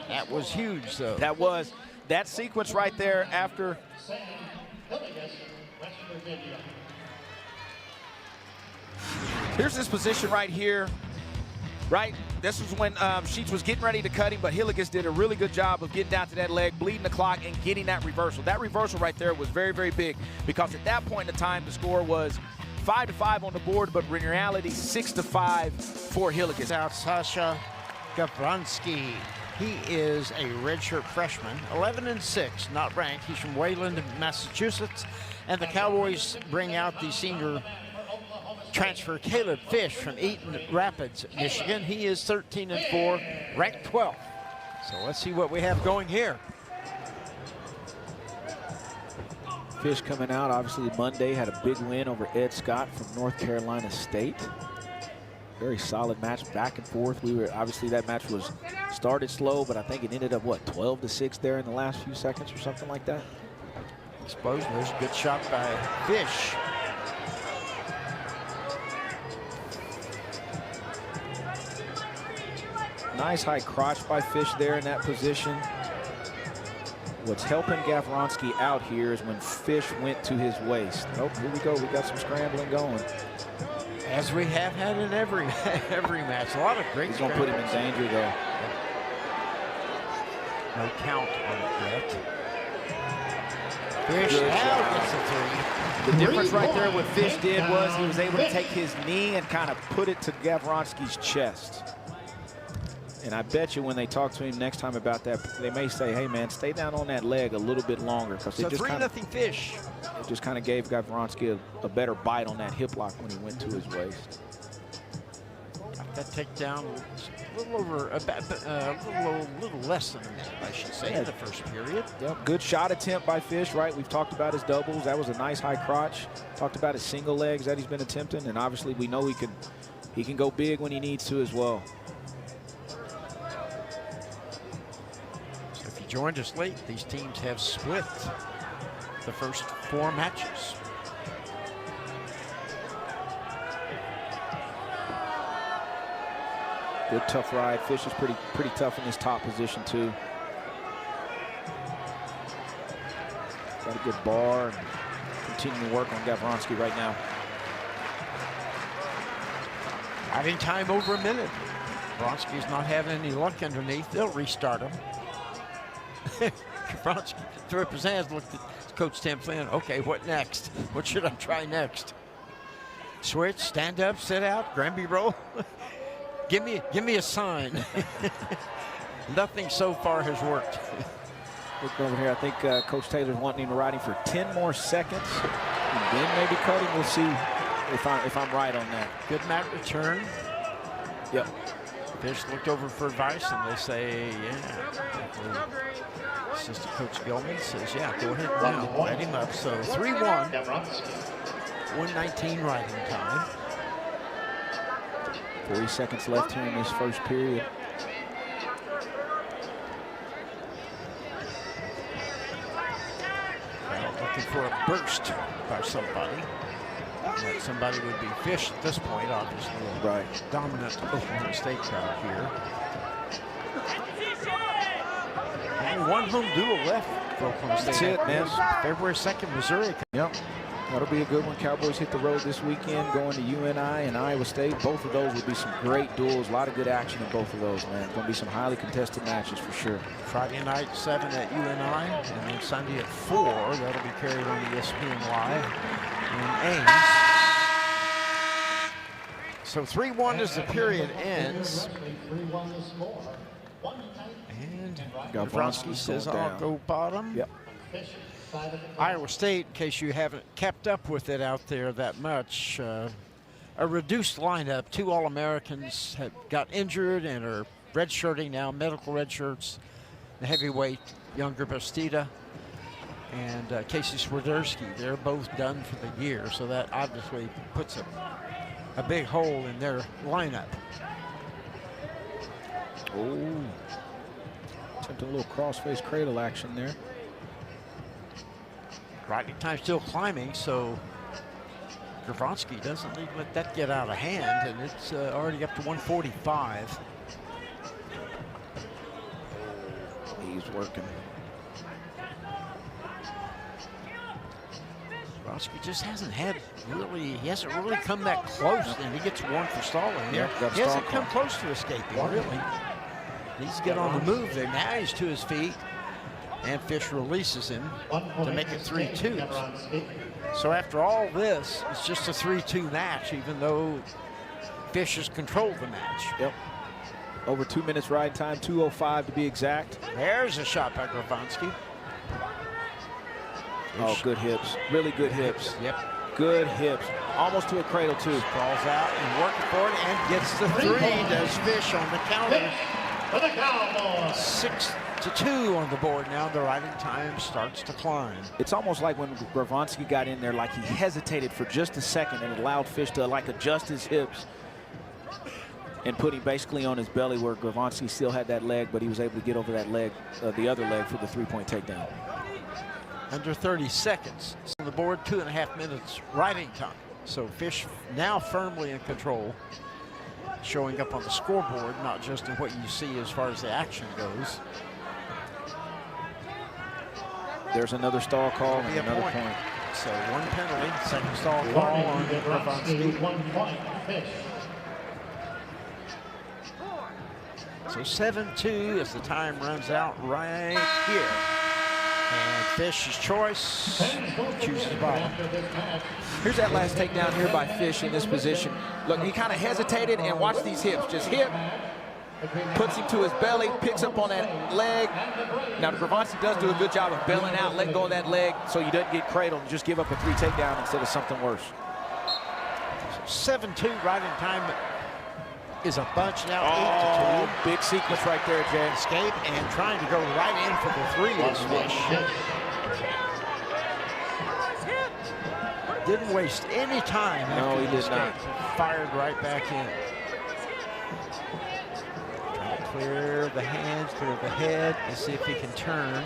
S1: That was huge, though.
S2: That sequence right there after. Here's this position right here. Right, this was when Sheets was getting ready to cut him, but Hillegas did a really good job of getting down to that leg, bleeding the clock, and getting that reversal. That reversal right there was very, very big, because at that point in the time, the score was 5-5 on the board, but in reality, 6-5 for Hillegas.
S1: Out Sasha Gavronski. He is a redshirt freshman, 11-6, not ranked. He's from Wayland, Massachusetts, and the Cowboys bring out the senior transfer Caleb Fish from Eaton Rapids, Michigan. He is 13-4, ranked 12th. So let's see what we have going here.
S6: Fish coming out, obviously Monday had a big win over Ed Scott from North Carolina State. Very solid match, back and forth. Obviously that match was started slow, but I think it ended up, what, 12-6 there in the last few seconds or something like that?
S1: Explosion, there's a good shot by Fish.
S2: Nice high crotch by Fish there in that position. What's helping Gavronski out here is when Fish went to his waist. Oh, here we go. We got some scrambling going.
S1: As we have had in every match. A lot of great.
S2: He's going to put him in danger, though.
S1: No count on it yet. Fish now gets a 3.
S2: The difference right there, what Fish did was he was able to take his knee and kind of put it to Gavronski's chest. And I bet you when they talk to him next time about that, they may say, hey, man, stay down on that leg a little bit longer. Because
S1: so 3-0 Fish.
S2: It just kind of gave Gavronski a better bite on that hip lock when he went to his waist.
S1: Got that takedown a little over, a little less than a minute, I should say, in the first period.
S2: Yep, good shot attempt by Fish, right? We've talked about his doubles. That was a nice high crotch. Talked about his single legs that he's been attempting. And obviously we know he can go big when he needs to as well.
S1: Joined us late. These teams have split the first 4 matches.
S2: Good tough ride. Fish is pretty tough in this top position too. Got a good bar and continuing to work on Gavronski right now.
S1: Having time over a minute. Gavronski's not having any luck underneath. They'll restart him. Gavronski threw up his hands, looked at Coach Tim Flynn. Okay, what next? What should I try next? Switch, stand up, sit out, Granby roll. give me a sign. Nothing so far has worked.
S2: Look over here. I think Coach Taylor's wanting him to ride him for 10 more seconds, and then maybe cut him. We'll see if I'm right on that.
S1: Good mat return.
S2: Yep.
S1: Fish looked over for advice, and they say, yeah. Assistant Coach Gilman says, yeah, go ahead now, light him up. So 3-1, 1:19 riding time.
S2: 40 seconds left here in this first period.
S1: Well, looking for a burst by somebody. That somebody would be Fish at this point, obviously.
S2: Right.
S1: Dominant Oklahoma State crowd here. Only one home duel left for Oklahoma State.
S2: That's it, man.
S1: February 2nd, Missouri.
S2: Yep. That'll be a good one. Cowboys hit the road this weekend, going to UNI and Iowa State. Both of those would be some great duels. A lot of good action in both of those, man. Going to be some highly contested matches for sure.
S1: Friday night, 7 at UNI, and then Sunday at 4. That'll be carried on ESPN Live in Ames. So 3-1 as the period ends. And Gavronski says, I'll go bottom.
S2: Yep.
S1: Iowa State, in case you haven't kept up with it out there that much, a reduced lineup. 2 All-Americans have got injured and are redshirting now, medical red shirts. The heavyweight, younger Bastida and Casey Swiderski. They're both done for the year, so that obviously puts a big hole in their lineup.
S2: Oh, attempting a little cross-face cradle action there.
S1: Riding time still climbing, so Grafonski doesn't even let that get out of hand, and it's already up to 145.
S2: He's working.
S1: Grafonski just hasn't really come that close, and he gets 1 for stalling there. He hasn't come close to escaping, really. He's get on the move there. Now he's to his feet, and Fish releases him to make it 3-2. So after all this, it's just a 3-2 match, even though Fish has controlled the match.
S2: Yep. Over 2 minutes ride time, 2:05 to be exact.
S1: There's a shot by Grafonski.
S2: Oh, good hips. Really good hips.
S1: Yep.
S2: Good hips. Almost to a cradle, too.
S1: Crawls out and working for it and gets the 3. Does Fish on the counter. 6-2 on the board now. The riding time starts to climb.
S2: It's almost like when Grafonski got in there, like he hesitated for just a second and allowed Fish to like adjust his hips and put him basically on his belly, where Grafonski still had that leg, but he was able to get over that leg, the other leg, for the 3-point takedown.
S1: Under 30 seconds. On the board, 2.5 minutes riding time. So Fish now firmly in control, showing up on the scoreboard, not just in what you see as far as the action goes.
S2: There's another stall call and another point.
S1: So 1 penalty, second stall call on Grafonski. So 7-2 as the time runs out right here. And Fish's choice, chooses the bottom.
S2: Here's that last takedown here by Fish in this position. Look, he kind of hesitated, and watch these hips. Just hip, puts him to his belly, picks up on that leg. Now, Grafonski does do a good job of bailing out, letting go of that leg so he doesn't get cradled and just give up a 3 takedown instead of something worse.
S1: So 7-2 riding time is a bunch now.
S2: Oh, 8-2. Big sequence right there, Jay.
S1: Escape and trying to go right in for the 3 is Fish. Didn't waste any time.
S2: No, he did not.
S1: Fired right back in. Trying to clear the hands, clear the head, and see if he can turn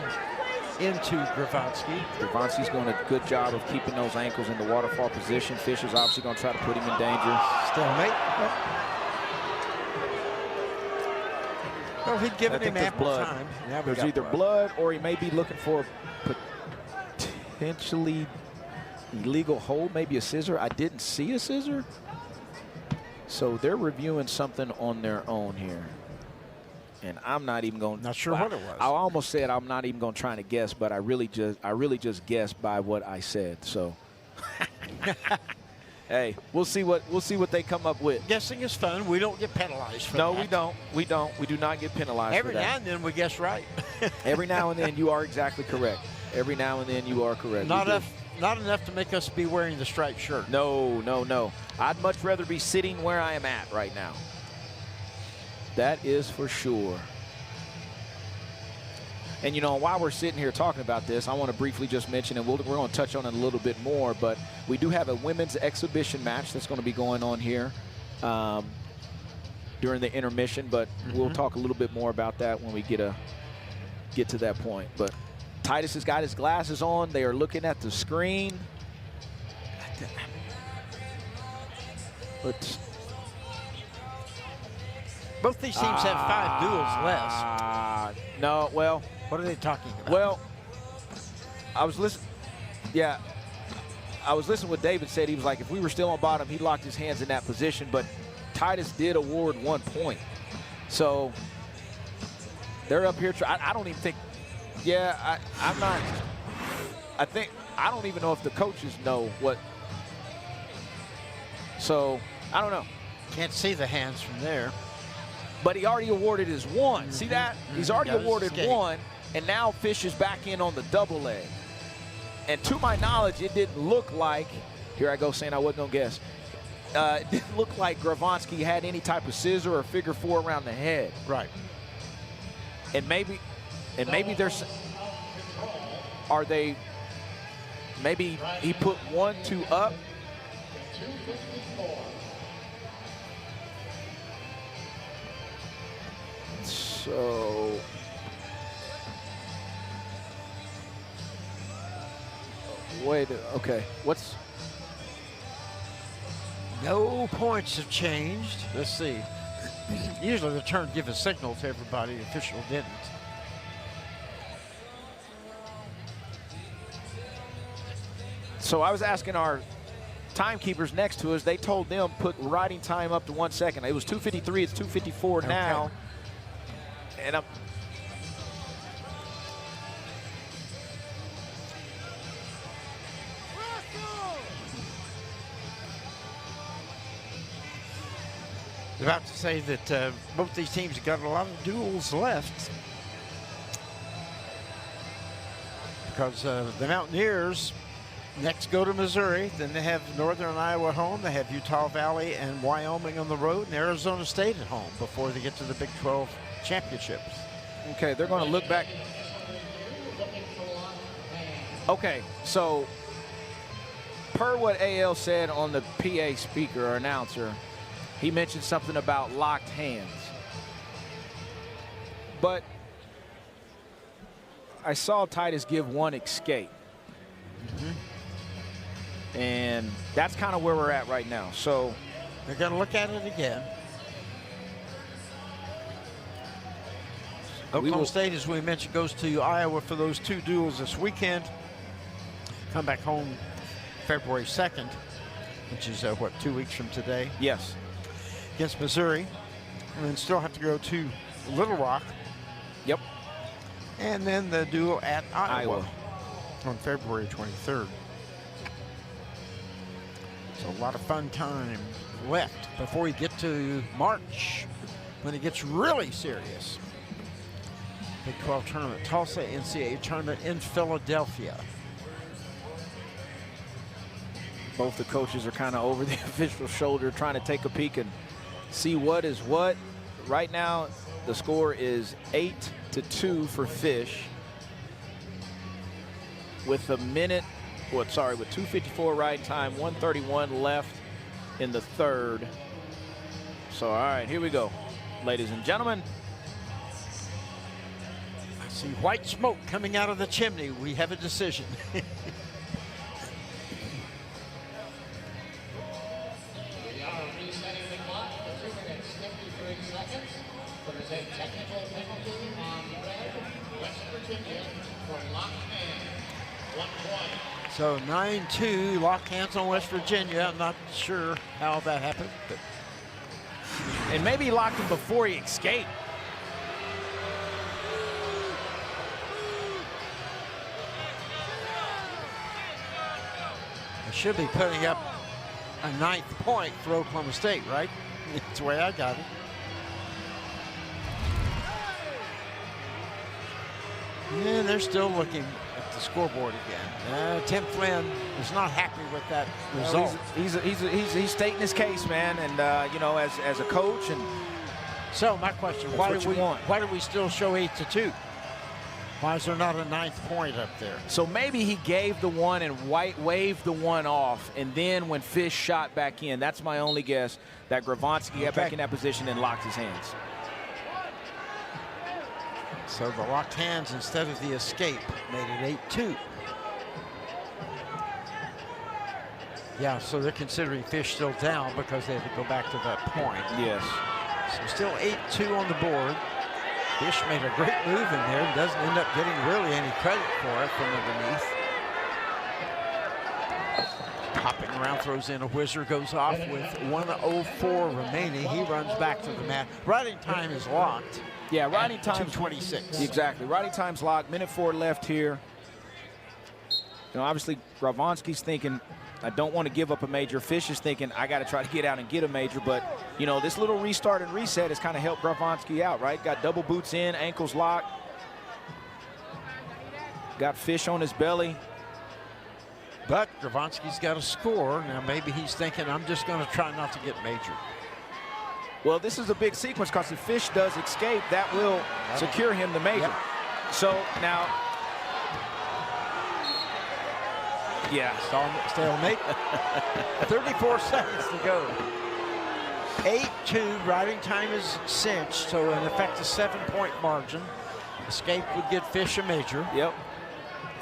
S1: into Grafonski.
S2: Grafonski's doing a good job of keeping those ankles in the waterfall position. Fish is obviously going to try to put him in danger.
S1: Stalemate. Well, he'd given him ample
S2: blood.
S1: time.
S2: There's either blood, or he may be looking for a potentially illegal hold, maybe a scissor. I didn't see a scissor. So they're reviewing something on their own here. And I'm not even going.
S1: Not sure what it was.
S2: I almost said I'm not even going to try to guess, but I really just guessed by what I said. So hey, we'll see what they come up with.
S1: Guessing is fun. We don't get penalized for that.
S2: No, we don't. We don't. We do not get penalized
S1: Every
S2: for that.
S1: now and then we guess right.
S2: Every now and then you are exactly correct. Every now and then you are correct.
S1: Not enough to make us be wearing the striped shirt.
S2: No, no, no. I'd much rather be sitting where I am at right now. That is for sure. And, you know, while we're sitting here talking about this, I want to briefly just mention, and we're going to touch on it a little bit more, but we do have a women's exhibition match that's going to be going on here during the intermission, but we'll talk a little bit more about that when we get to that point. But Titus has got his glasses on. They are looking at the screen.
S1: Both these teams have 5 duels less.
S2: No, well.
S1: What are they talking about?
S2: Well, I was listening. Yeah, I was listening to what David said. He was like, if we were still on bottom, he locked his hands in that position. But Titus did award 1 point. So they're up here. I don't even think. Yeah, I'm not. I don't even know if the coaches know what. So I don't know.
S1: Can't see the hands from there.
S2: But he already awarded his 1. See that? He's already awarded 1, and now Fish is back in on the double leg. And to my knowledge, it didn't look like, here I go saying I wasn't going to guess,
S6: it didn't look like Gravonsky had any type of scissor or figure 4 around the head.
S1: Right.
S6: And maybe there's, maybe he put 1-2 up. So wait, okay, what's?
S1: No points have changed. Let's see. Usually the turn give a signal to everybody. The official didn't.
S6: So I was asking our timekeepers next to us. They told them put riding time up to 1 second. It was 2:53. It's 2:54 now. And I'm.
S1: About to say that both these teams have got a lot of duels left because the Mountaineers next go to Missouri. Then they have Northern Iowa home. They have Utah Valley and Wyoming on the road, and Arizona State at home before they get to the Big 12 championships.
S6: Okay, they're going to look back. Okay, so per what AL said on the PA speaker or announcer, he mentioned something about locked hands. But I saw Titus give one escape. And that's kind of where we're at right now. So
S1: they're going to look at it again. Oklahoma State, as we mentioned, goes to Iowa for those 2 duels this weekend. Come back home February 2nd, which is, what, 2 weeks from today?
S6: Yes.
S1: Against Missouri. And then still have to go to Little Rock.
S6: Yep.
S1: And then the duel at Iowa. On February 23rd. So a lot of fun time left before we get to March, when it gets really serious. Big 12 tournament, Tulsa NCAA tournament in Philadelphia.
S6: Both the coaches are kind of over the official's shoulder trying to take a peek and see what is what. Right now, the score is 8-2 for Fish. With a minute, with 2:54 ride time, 1:31 left in the third. So, all right, here we go, ladies and gentlemen.
S1: I see white smoke coming out of the chimney. We have a decision. So 9-2, lock hands on West Virginia. I'm not sure how that happened, but.
S6: And maybe he locked him before he escaped.
S1: I should be putting up a 9th point for Oklahoma State, right? That's the way I got it. And they're still looking at the scoreboard again. Tim Flynn is not happy with that result.
S6: He's stating his case, man, and you know, as a coach. And
S1: so my question: why do we still show 8-2? Why is there not a 9th point up there?
S6: So maybe he gave the one and waved the one off, and then when Fish shot back in, that's my only guess, that Gravonsky got back in that position and locked his hands.
S1: So the locked hands instead of the escape made it 8-2. Yeah, so they're considering Fish still down because they had to go back to that point.
S6: Yes.
S1: So still 8-2 on the board. Fish made a great move in there and doesn't end up getting really any credit for it from underneath. Hopping around, throws in a whizzer, goes off with 1:04 remaining. He runs back to the mat. Riding time is locked.
S6: Yeah, riding time
S1: 2:26.
S6: Exactly. Riding time's locked. Minute 4 left here. You know, obviously Gravonsky's thinking, I don't want to give up a major. Fish is thinking, I got to try to get out and get a major. But, you know, this little restart and reset has kind of helped Gravonsky out, right? Got double boots in, ankles locked. Got Fish on his belly.
S1: But Gravanski's got a score. Now maybe he's thinking, I'm just going to try not to get majored.
S2: Well, this is a big sequence because if Fish does escape, that will secure him the major.
S1: Yep.
S2: So now,
S1: Stalemate. 34 seconds to go. 8-2, riding time is cinched, so in effect a 7-point margin. Escape would get Fish a major.
S2: Yep.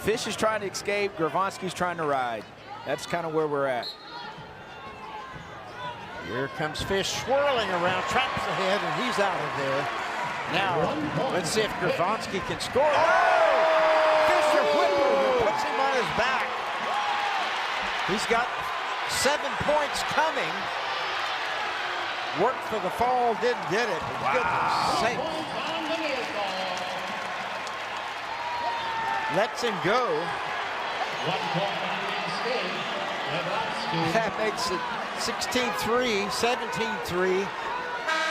S2: Fish is trying to escape, Gravanski's trying to ride. That's kind of where we're at.
S1: Here comes Fish swirling around, traps ahead, and he's out of there. Now, let's see if Gravanski can score. Oh! Fisher Whipper puts him on his back. He's got 7 points coming. Worked for the fall, didn't get it. Wow. Goodness sake. Lets him go. That makes it 16-3, 17-3,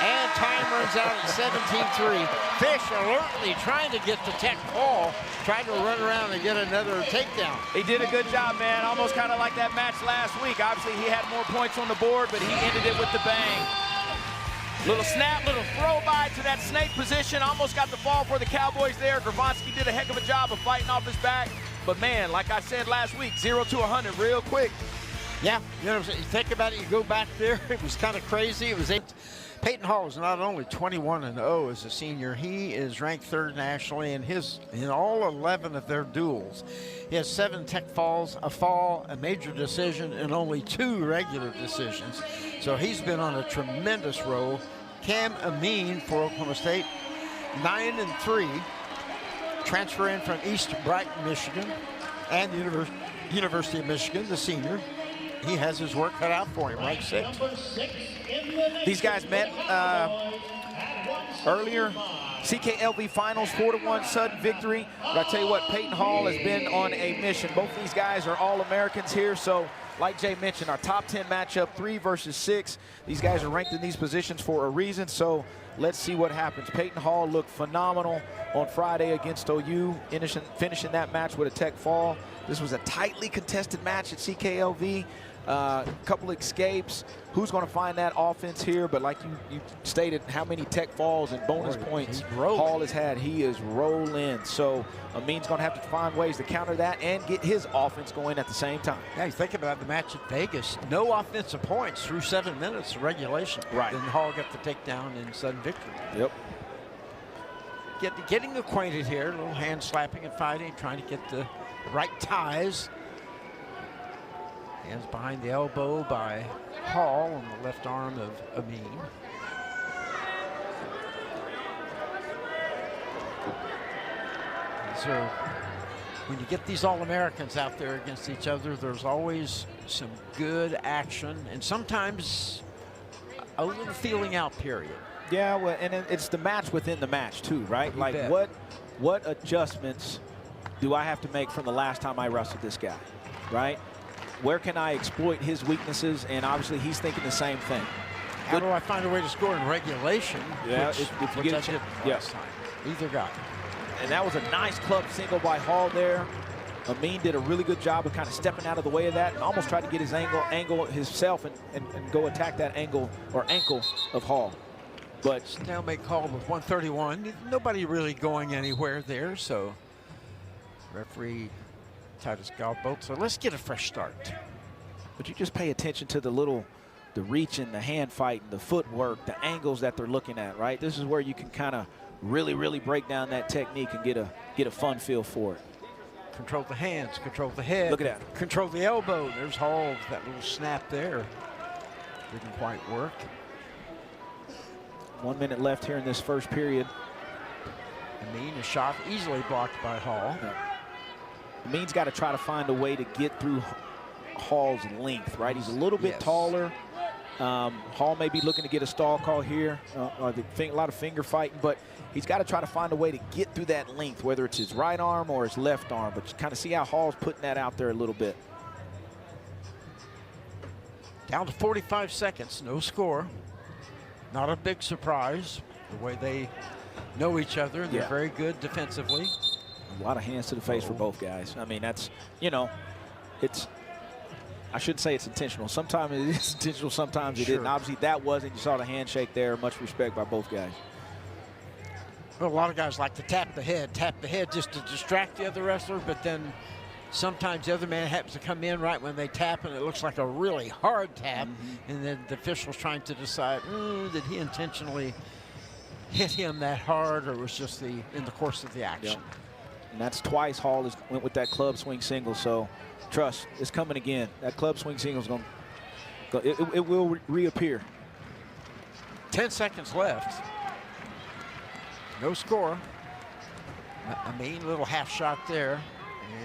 S1: and time runs out at 17-3. Fish alertly trying to get the tech fall, trying to run around and get another takedown.
S2: He did a good job, man. Almost kind of like that match last week. Obviously, he had more points on the board, but he ended it with the bang. Little snap, little throw by to that snake position. Almost got the fall for the Cowboys there. Gravanski did a heck of a job of fighting off his back. But, man, like I said last week, 0 to 100 real quick.
S1: Yeah, you know, you think about it, you go back there, it was kind of crazy. It was Peyton Hall is not only 21-0 as a senior, he is ranked 3rd nationally in all 11 of their duels. He has 7 tech falls, a fall, a major decision, and only 2 regular decisions. So he's been on a tremendous roll. Cam Amin for Oklahoma State, 9-3, transfer in from East Brighton, Michigan, and the University of Michigan, the senior. He has his work cut out for him, right? 6.
S2: These guys met earlier. CKLV Finals, 4-1 sudden victory. But I tell you what, Peyton Hall has been on a mission. Both of these guys are All-Americans here, so like Jay mentioned, our top 10 matchup, 3 versus 6. These guys are ranked in these positions for a reason, so let's see what happens. Peyton Hall looked phenomenal on Friday against OU, finishing that match with a tech fall. This was a tightly contested match at CKLV. Couple escapes. Who's going to find that offense here? But like you stated, how many tech falls and bonus points Hall has had. He is rolling. So Amin's going to have to find ways to counter that and get his offense going at the same time.
S1: Yeah, you think about the match at Vegas. No offensive points through 7 minutes of regulation.
S2: Right.
S1: Then Hall got the takedown in sudden victory.
S2: Yep.
S1: Getting acquainted here. A little hand slapping and fighting, trying to get the right ties. Hands behind the elbow by Hall on the left arm of Amin. So when you get these All-Americans out there against each other, there's always some good action and sometimes a little feeling out period.
S2: Yeah, well, and it's the match within the match too, right?
S1: You
S2: like
S1: bet.
S2: what adjustments do I have to make from the last time I wrestled this guy, right? Where can I exploit his weaknesses? And obviously he's thinking the same thing.
S1: How do I find a way to score in regulation?
S2: Yeah,
S1: which
S2: if you
S1: I
S2: get
S1: did last time. Either guy.
S2: And that was a nice club single by Hall there. Amin did a really good job of kind of stepping out of the way of that and almost tried to get his angle himself and go attack that angle or ankle of Hall. But
S1: stalemate call with 131. Nobody really going anywhere there, so referee Titus Galbolt. So let's get a fresh start.
S2: But you just pay attention to the reaching, the hand fighting, the footwork, the angles that they're looking at, right? This is where you can kind of really break down that technique and get a fun feel for it.
S1: Control the hands, control the head.
S2: Look at that.
S1: Control the elbow. There's Hall, that little snap there. Didn't quite work.
S2: 1 minute left here in this first period.
S1: Amin, a shot easily blocked by Hall.
S2: Yeah. Amin's got to try to find a way to get through Hall's length, right? He's a little bit taller. Hall may be looking to get a stall call here, a lot of finger fighting, but he's got to try to find a way to get through that length, whether it's his right arm or his left arm. But you kind of see how Hall's putting that out there a little bit.
S1: Down to 45 seconds, no score. Not a big surprise, the way they know each other. They're very good defensively.
S2: A lot of hands to the face for both guys. I mean, that's, you know, it's I shouldn't say it's intentional. Sometimes it is intentional, sometimes it isn't. Obviously, that wasn't. You saw the handshake there. Much respect by both guys.
S1: Well, a lot of guys like to tap the head just to distract the other wrestler, but then sometimes the other man happens to come in right when they tap, and it looks like a really hard tap, and then the official's trying to decide, did he intentionally hit him that hard, or was just in the course of the action?
S2: Yep. And that's twice Hall went with that club swing single, so trust, it's coming again. That club swing single is going to, it will reappear.
S1: 10 seconds left. No score. A mean little half shot there.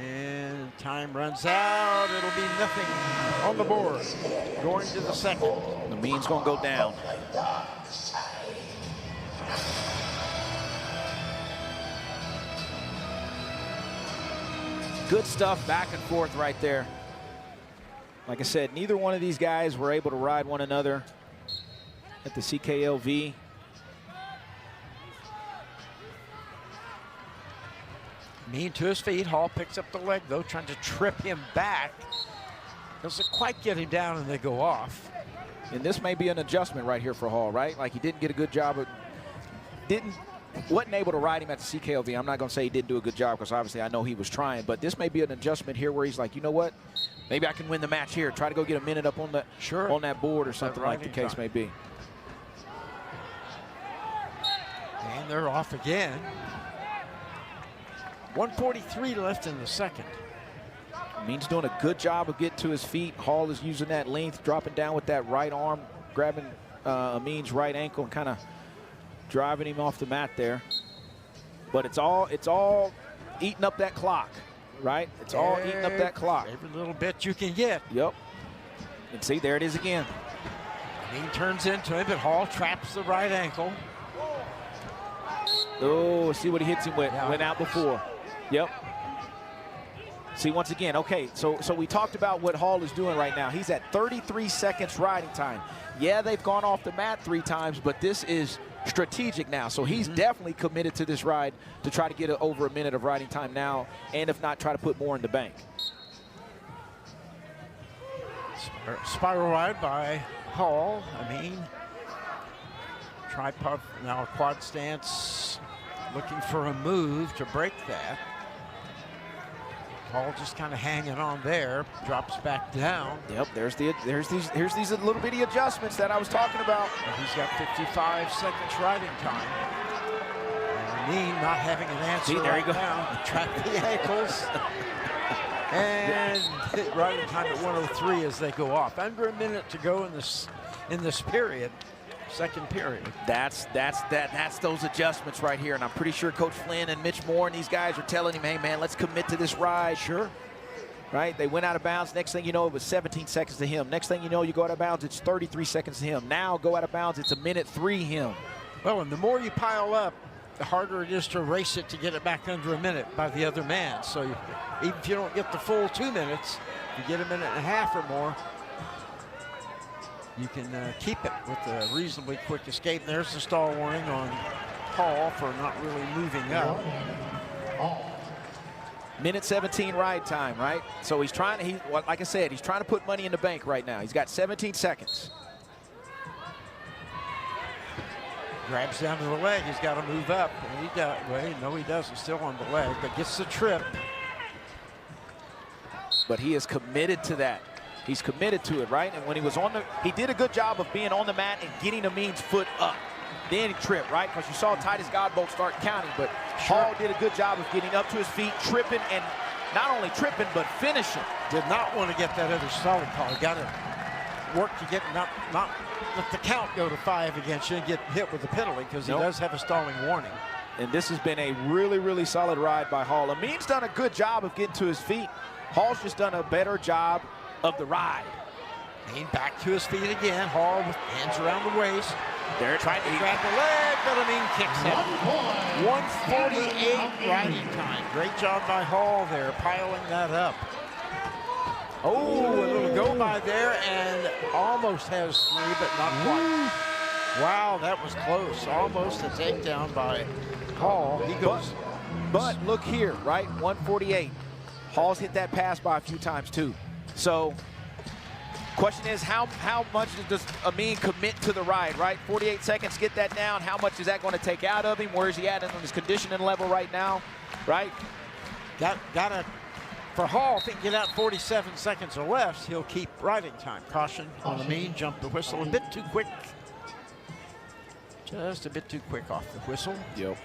S1: And time runs out. It'll be nothing on the board. Going to the second.
S2: The mean's going to go down. Good stuff back and forth right there. Like I said, neither one of these guys were able to ride one another at the CKLV.
S1: Mean to his feet. Hall picks up the leg, though, trying to trip him back. Doesn't quite get him down, and they go off.
S2: And this may be an adjustment right here for Hall, right? Like, he didn't get a good job of, wasn't able to ride him at the CKLV. I'm not going to say he didn't do a good job, because obviously I know he was trying, but this may be an adjustment here where he's like, you know what? Maybe I can win the match here. Try to go get a minute up on the on that board or something like the case may be.
S1: And they're off again. 1:43 left in the second.
S2: Mean's doing a good job of getting to his feet. Hall is using that length, dropping down with that right arm, grabbing Amin's right ankle and kind of driving him off the mat there. But it's all eating up that clock, right? It's all eating up that clock.
S1: Every little bit you can get.
S2: Yep. And see, there it is again.
S1: Amin turns into him, but Hall traps the right ankle.
S2: Oh, see what he hits him with.
S1: Yeah,
S2: went out before. Yep. See, once again, okay, so we talked about what Hall is doing right now. He's at 33 seconds riding time. Yeah, they've gone off the mat 3 times, but this is strategic now. So he's definitely committed to this ride to try to get over a minute of riding time now, and if not, try to put more in the bank.
S1: Spiral ride by Hall. Amin. Tripod, now a quad stance, looking for a move to break that. Hall just kind of hanging on there, drops back down.
S2: Yep, here's these little bitty adjustments that I was talking about.
S1: And he's got 55 seconds riding time. And Amin not having an answer.
S2: See, there you go.
S1: Now. Trap the ankles. And hit riding time at 1:03 as they go off. Under a minute to go in this period. Second period.
S2: That's those adjustments right here, and I'm pretty sure Coach Flynn and Mitch Moore and these guys are telling him, hey man, let's commit to this ride.
S1: Sure.
S2: Right? They went out of bounds. Next thing you know, it was 17 seconds to him. Next thing you know, you go out of bounds, it's 33 seconds to him. Now go out of bounds, it's 1:03 him.
S1: Well, and the more you pile up, the harder it is to race it to get it back under a minute by the other man. So even if you don't get the full 2 minutes, you get 1.5 minutes or more, you can keep it with a reasonably quick escape. And there's the stall warning on Hall for not really moving up.
S2: 1:17 ride time, right? So he's trying to, like I said, he's trying to put money in the bank right now. He's got 17 seconds.
S1: Grabs down to the leg. He's got to move up. And no, he doesn't. Still on the leg, but gets the trip.
S2: But he is committed to that. He's committed to it, right? And when he was he did a good job of being on the mat and getting Amin's foot up. Then he tripped, right? Because you saw Titus Godbolt start counting, but Hall did a good job of getting up to his feet, tripping, and not only tripping, but finishing.
S1: Did not want to get that other stalling call. He got to work to get not let the count go to 5 against you and get hit with the penalty, because he does have a stalling warning.
S2: And this has been a really, really solid ride by Hall. Amin's done a good job of getting to his feet. Hall's just done a better job of the ride.
S1: Amin back to his feet again. Hall with hands around the waist.
S2: They're
S1: trying to grab the leg, but Amin kicks it. 1:48 riding time. Great job by Hall there, piling that up. Oh, a little go by there, and almost has 3, but not quite. Wow, that was close. Almost a takedown by Hall. He goes.
S2: But look here, right? 1:48. Hall's hit that pass by a few times too. So
S6: Question is, how much does Amin commit to the ride, right? 48 seconds, get that down. How much is that going to take out of him? Where is he at on his conditioning level right now, right?
S1: Gotta, for Hall, if he can get out 47 seconds or less, he'll keep riding time. Caution on Amin, jump the whistle a bit too quick. Just a bit too quick off the whistle.
S2: Yep.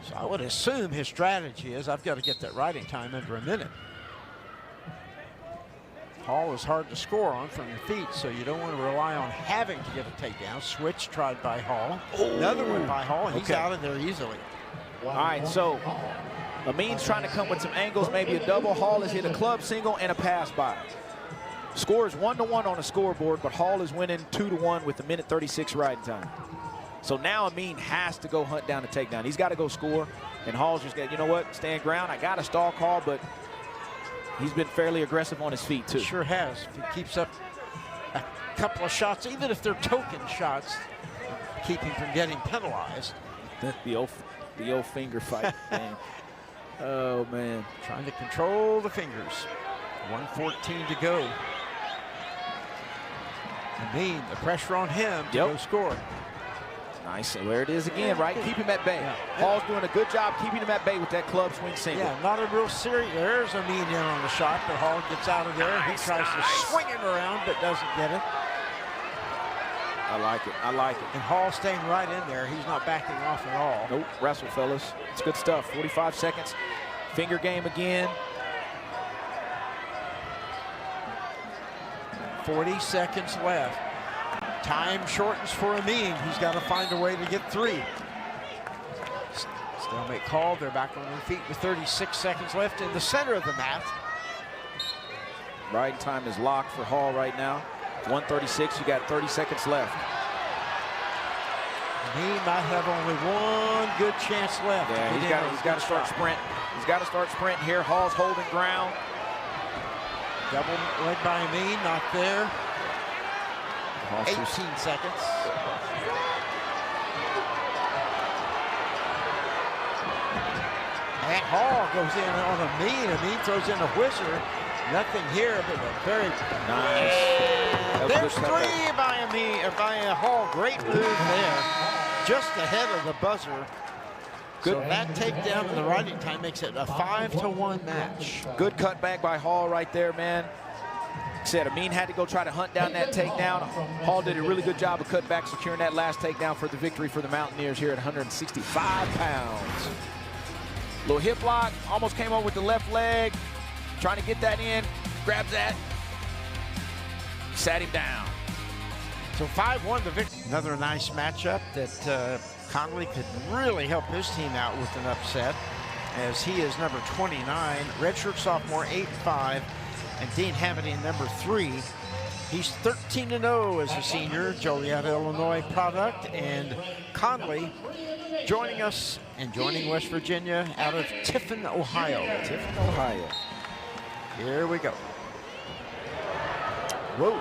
S1: So I would assume his strategy is, I've got to get that riding time under a minute. Hall is hard to score on from the feet, so you don't want to rely on having to get a takedown. Switch tried by Hall. Another one by Hall. He's out of there easily.
S6: All right, so Amin's trying to come with some angles, maybe a double. Hall has hit a club single and a pass by. Score is 1-1 on the scoreboard, but Hall is winning 2-1 with a minute 36 riding time. So now Amin has to go hunt down a takedown. He's got to go score, and Hall's just got, you know what, stand ground. I got a stall call, but he's been fairly aggressive on his feet, too.
S1: He sure has. If he keeps up a couple of shots, even if they're token shots, keep him from getting penalized.
S6: The old finger fight, man. Oh, man.
S1: Trying to control the fingers. 1:14 to go. Amin, the pressure on him to go score.
S6: Nice, and there it is again, right? Keep him at bay.
S1: Yeah.
S6: Hall's doing a good job keeping him at bay with that club swing single.
S1: Yeah, not a real serious. There's Amin in on the shot, but Hall gets out of there. He tries to swing him around, but doesn't get it.
S6: I like it. I like it.
S1: And Hall staying right in there. He's not backing off at all.
S6: Nope, wrestle, fellas. It's good stuff. 45 seconds. Finger game again.
S1: 40 seconds left. Time shortens for Amin. He's got to find a way to get 3. Stalemate called. They're back on their feet with 36 seconds left in the center of the mat.
S6: Riding time is locked for Hall right now. 1:36. You got 30 seconds left.
S1: He might have only one good chance left.
S6: Yeah, he's got to start sprinting. He's got to start sprinting here. Hall's holding ground.
S1: Double leg by Amin, not there. 18 seconds. And Hall goes in on Amin. Amin throws in a whizzer. Nothing here, but a very
S6: nice.
S1: There's 3 by Amin, by Hall. Great move there. Just ahead of the buzzer. Good. So that takedown in the riding time makes it a 5-1 match.
S6: Good cutback by Hall right there, man. Said Amin had to go try to hunt down that takedown. Hall did a really good job of cutback, securing that last takedown for the victory for the Mountaineers here at 165 pounds. Little hip lock, almost came over with the left leg. Trying to get that in, grabs that, sat him down.
S1: So 5-1 the victory. Another nice matchup that Conley could really help his team out with an upset, as he is number 29, redshirt sophomore, 8-5, and Dean Hamady, number 3. He's 13-0 as a senior, Joliet, Illinois product, and Conley joining us and joining West Virginia out of Tiffin, Ohio.
S6: Tiffin, Ohio.
S1: Here we go. Whoa.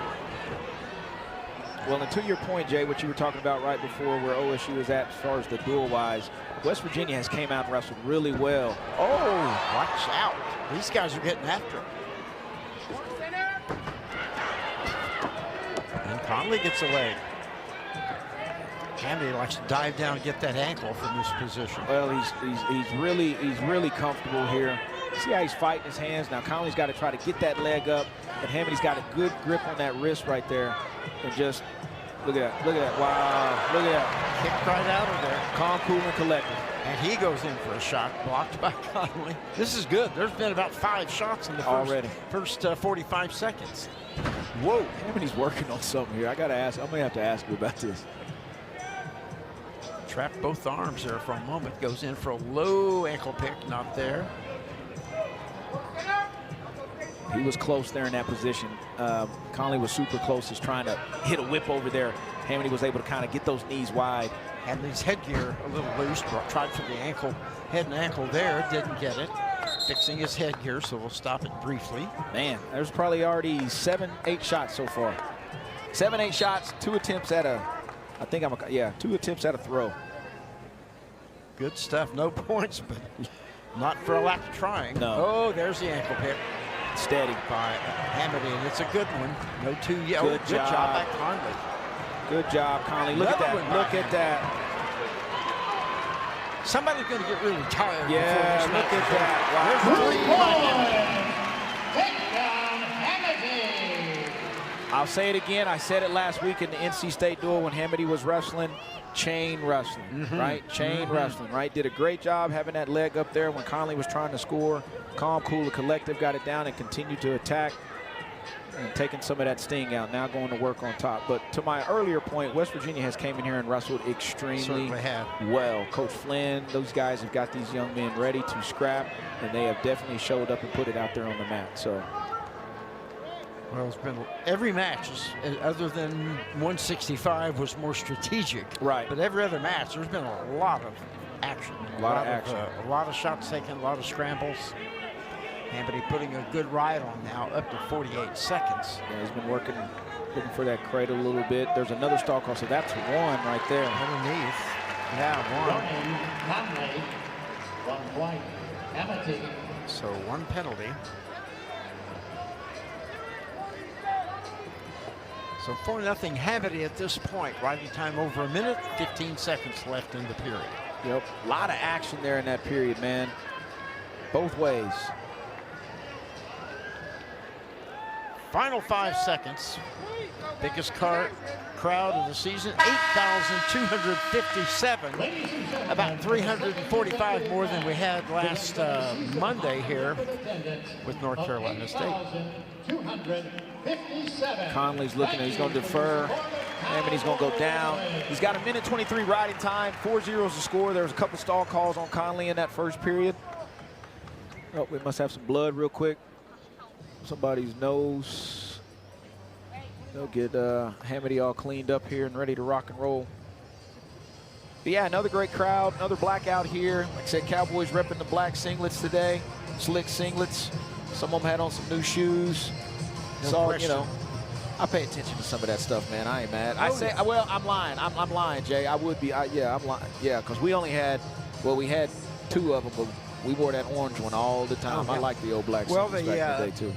S6: Well, and to your point, Jay, what you were talking about right before where OSU is at as far as the duel-wise, West Virginia has came out and wrestled really well.
S1: Oh, watch out. These guys are getting after him. And Conley gets a leg. Hamady likes to dive down and get that ankle from this position.
S6: Well, he's really comfortable here. See how he's fighting his hands. Now Conley's got to try to get that leg up, but Hamady's got a good grip on that wrist right there. And just look at that, wow, look at that.
S1: Kicked right out of there.
S6: Calm, cool, and collected.
S1: And he goes in for a shot, blocked by Conley. This is good. There's been about 5 shots in the first 45 seconds.
S6: Whoa, Hamady's working on something here. I got to ask, I'm gonna have to ask you about this.
S1: Trapped both arms there for a moment. Goes in for a low ankle pick, not there.
S6: He was close there in that position. Conley was super close, just trying to hit a whip over there. Hamady was able to kind of get those knees wide.
S1: Had his headgear a little loose, tried for the ankle, head and ankle there, didn't get it. Fixing his headgear, so we'll stop it briefly.
S6: Man, there's probably already 7-8 shots so far. 7-8 shots, 2 attempts at a, 2 attempts at a throw.
S1: Good stuff, no points, but not for a lack of trying.
S6: No.
S1: Oh, there's the ankle pick.
S2: Steady.
S1: By Hamady, and it's a good one. No two. Yeah,
S2: Good
S1: good job
S2: job.
S1: by Conley.
S2: Good job, Conley. Look
S1: Another
S2: at
S1: one
S2: that.
S1: by
S2: Look at that.
S1: Somebody's going to get really tired.
S2: Yeah,
S1: before this
S2: look
S1: match
S2: at
S1: is
S2: that.
S1: over. There's the three by Hamady.
S2: I'll say it again. I said it last week in the NC State duel when Hamady was wrestling. Chain wrestling, right? Chain wrestling, right? Did a great job having that leg up there when Conley was trying to score. Calm, cool, and collective, got it down and continued to attack and taking some of that sting out. Now going to work on top. But to my earlier point, West Virginia has came in here and wrestled extremely well. Coach Flynn, those guys have got these young men ready to scrap, and they have definitely showed up and put it out there on the mat. So.
S1: Well, it's been every match, other than 165, was more strategic.
S2: Right.
S1: But every other match, there's been a lot of action.
S2: A lot of action.
S1: A lot of shots taken, a lot of scrambles. Hamady putting a good ride on now, up to 48 seconds.
S2: Yeah, he's been working, looking for that cradle a little bit. There's another stall call, so that's one right there.
S1: Underneath. Yeah, one.
S7: 1 point. Hamady.
S1: So one penalty. So 4-0 Hamady at this point. Riding time over a minute, 15 seconds left in the period.
S2: Yep, a lot of action there in that period, man. Both ways.
S1: Final 5 seconds. Biggest crowd of the season, 8,257. About 345 more than we had last Monday here with North Carolina State.
S2: Conley's looking at, he's going to defer. Hamady's going to go down. He's got 1:23 riding time, 4-0 to score. There was a couple stall calls on Conley in that first period. Oh, we must have some blood real quick. Somebody's nose. They'll get Hamady all cleaned up here and ready to rock and roll. But yeah, another great crowd, another blackout here. Like I said, Cowboys repping the black singlets today, slick singlets. Some of them had on some new shoes. So, you know, I pay attention to some of that stuff, man. I ain't mad. Well, I'm lying. I'm lying, Jay. I would be. Yeah, I'm lying. Yeah, because we only had, well, we had 2 of them, but we wore that orange one all the time. I like the old black singlets back in the day, too.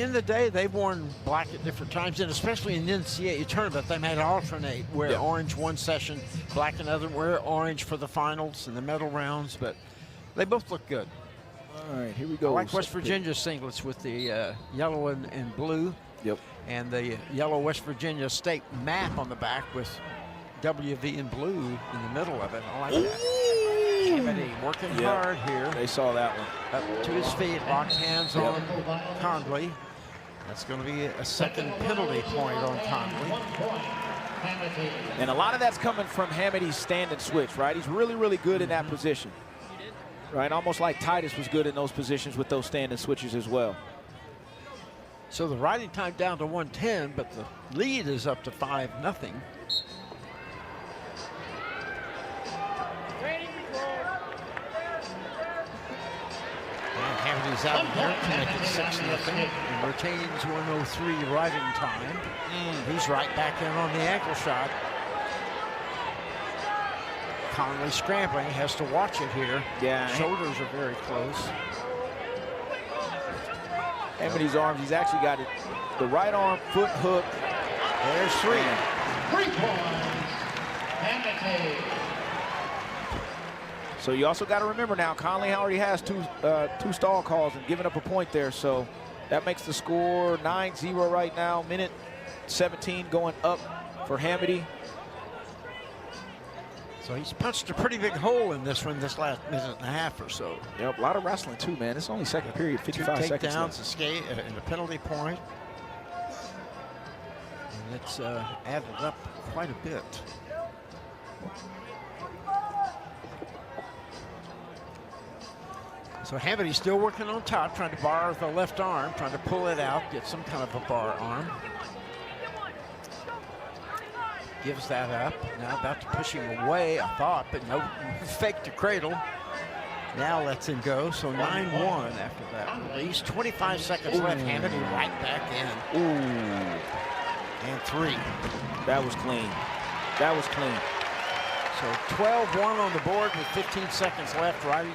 S1: In the day, they've worn black at different times, and especially in the NCAA tournament, they might alternate, wear orange one session, black another, wear orange for the finals and the medal rounds, but they both look good.
S2: All right, here we go.
S1: I like West Virginia singlets with the yellow and blue.
S2: Yep.
S1: And the yellow West Virginia State map on the back with WV in blue in the middle of it. I like that. Hamady working hard here.
S2: They saw that one.
S1: Up to his feet, locked hands on Conley. That's going to be a second penalty point on Conley.
S2: And a lot of that's coming from Hamady's stand and switch, right? He's really, really good in that position. Right, almost like Titus was good in those positions with those stand and switches as well.
S1: So the riding time down to 110, but the lead is up to 5-0. And Hamady's out here to make it 6-0 and retains 103 riding time. He's right back in on the ankle shot. Conley scrambling, has to watch it here.
S2: Yeah.
S1: Shoulders are very close.
S2: Hamady's arms, he's actually got it. The right arm, foot hook.
S1: There's 3.
S7: 3 points. Hamady.
S2: So you also got to remember now, Conley already has two stall calls and giving up a point there. So that makes the score 9-0 right now. Minute 17 going up for Hamady.
S1: So he's punched a pretty big hole in this one this last minute and a half or so.
S2: Yep, a lot of wrestling too, man. It's only second period, 55 seconds left.
S1: 2 takedowns, a skate, and a penalty point. And it's added up quite a bit. So Hamady's still working on top, trying to bar the left arm, trying to pull it out, get some kind of a bar arm. Gives that up. Now about to push him away, I thought, but no, fake to cradle. Now lets him go, so 9-1 after that release. 25 seconds left, Hamady right back in.
S2: Ooh.
S1: And 3.
S2: That was clean. That was clean.
S1: So 12-1 on the board with 15 seconds left. Riding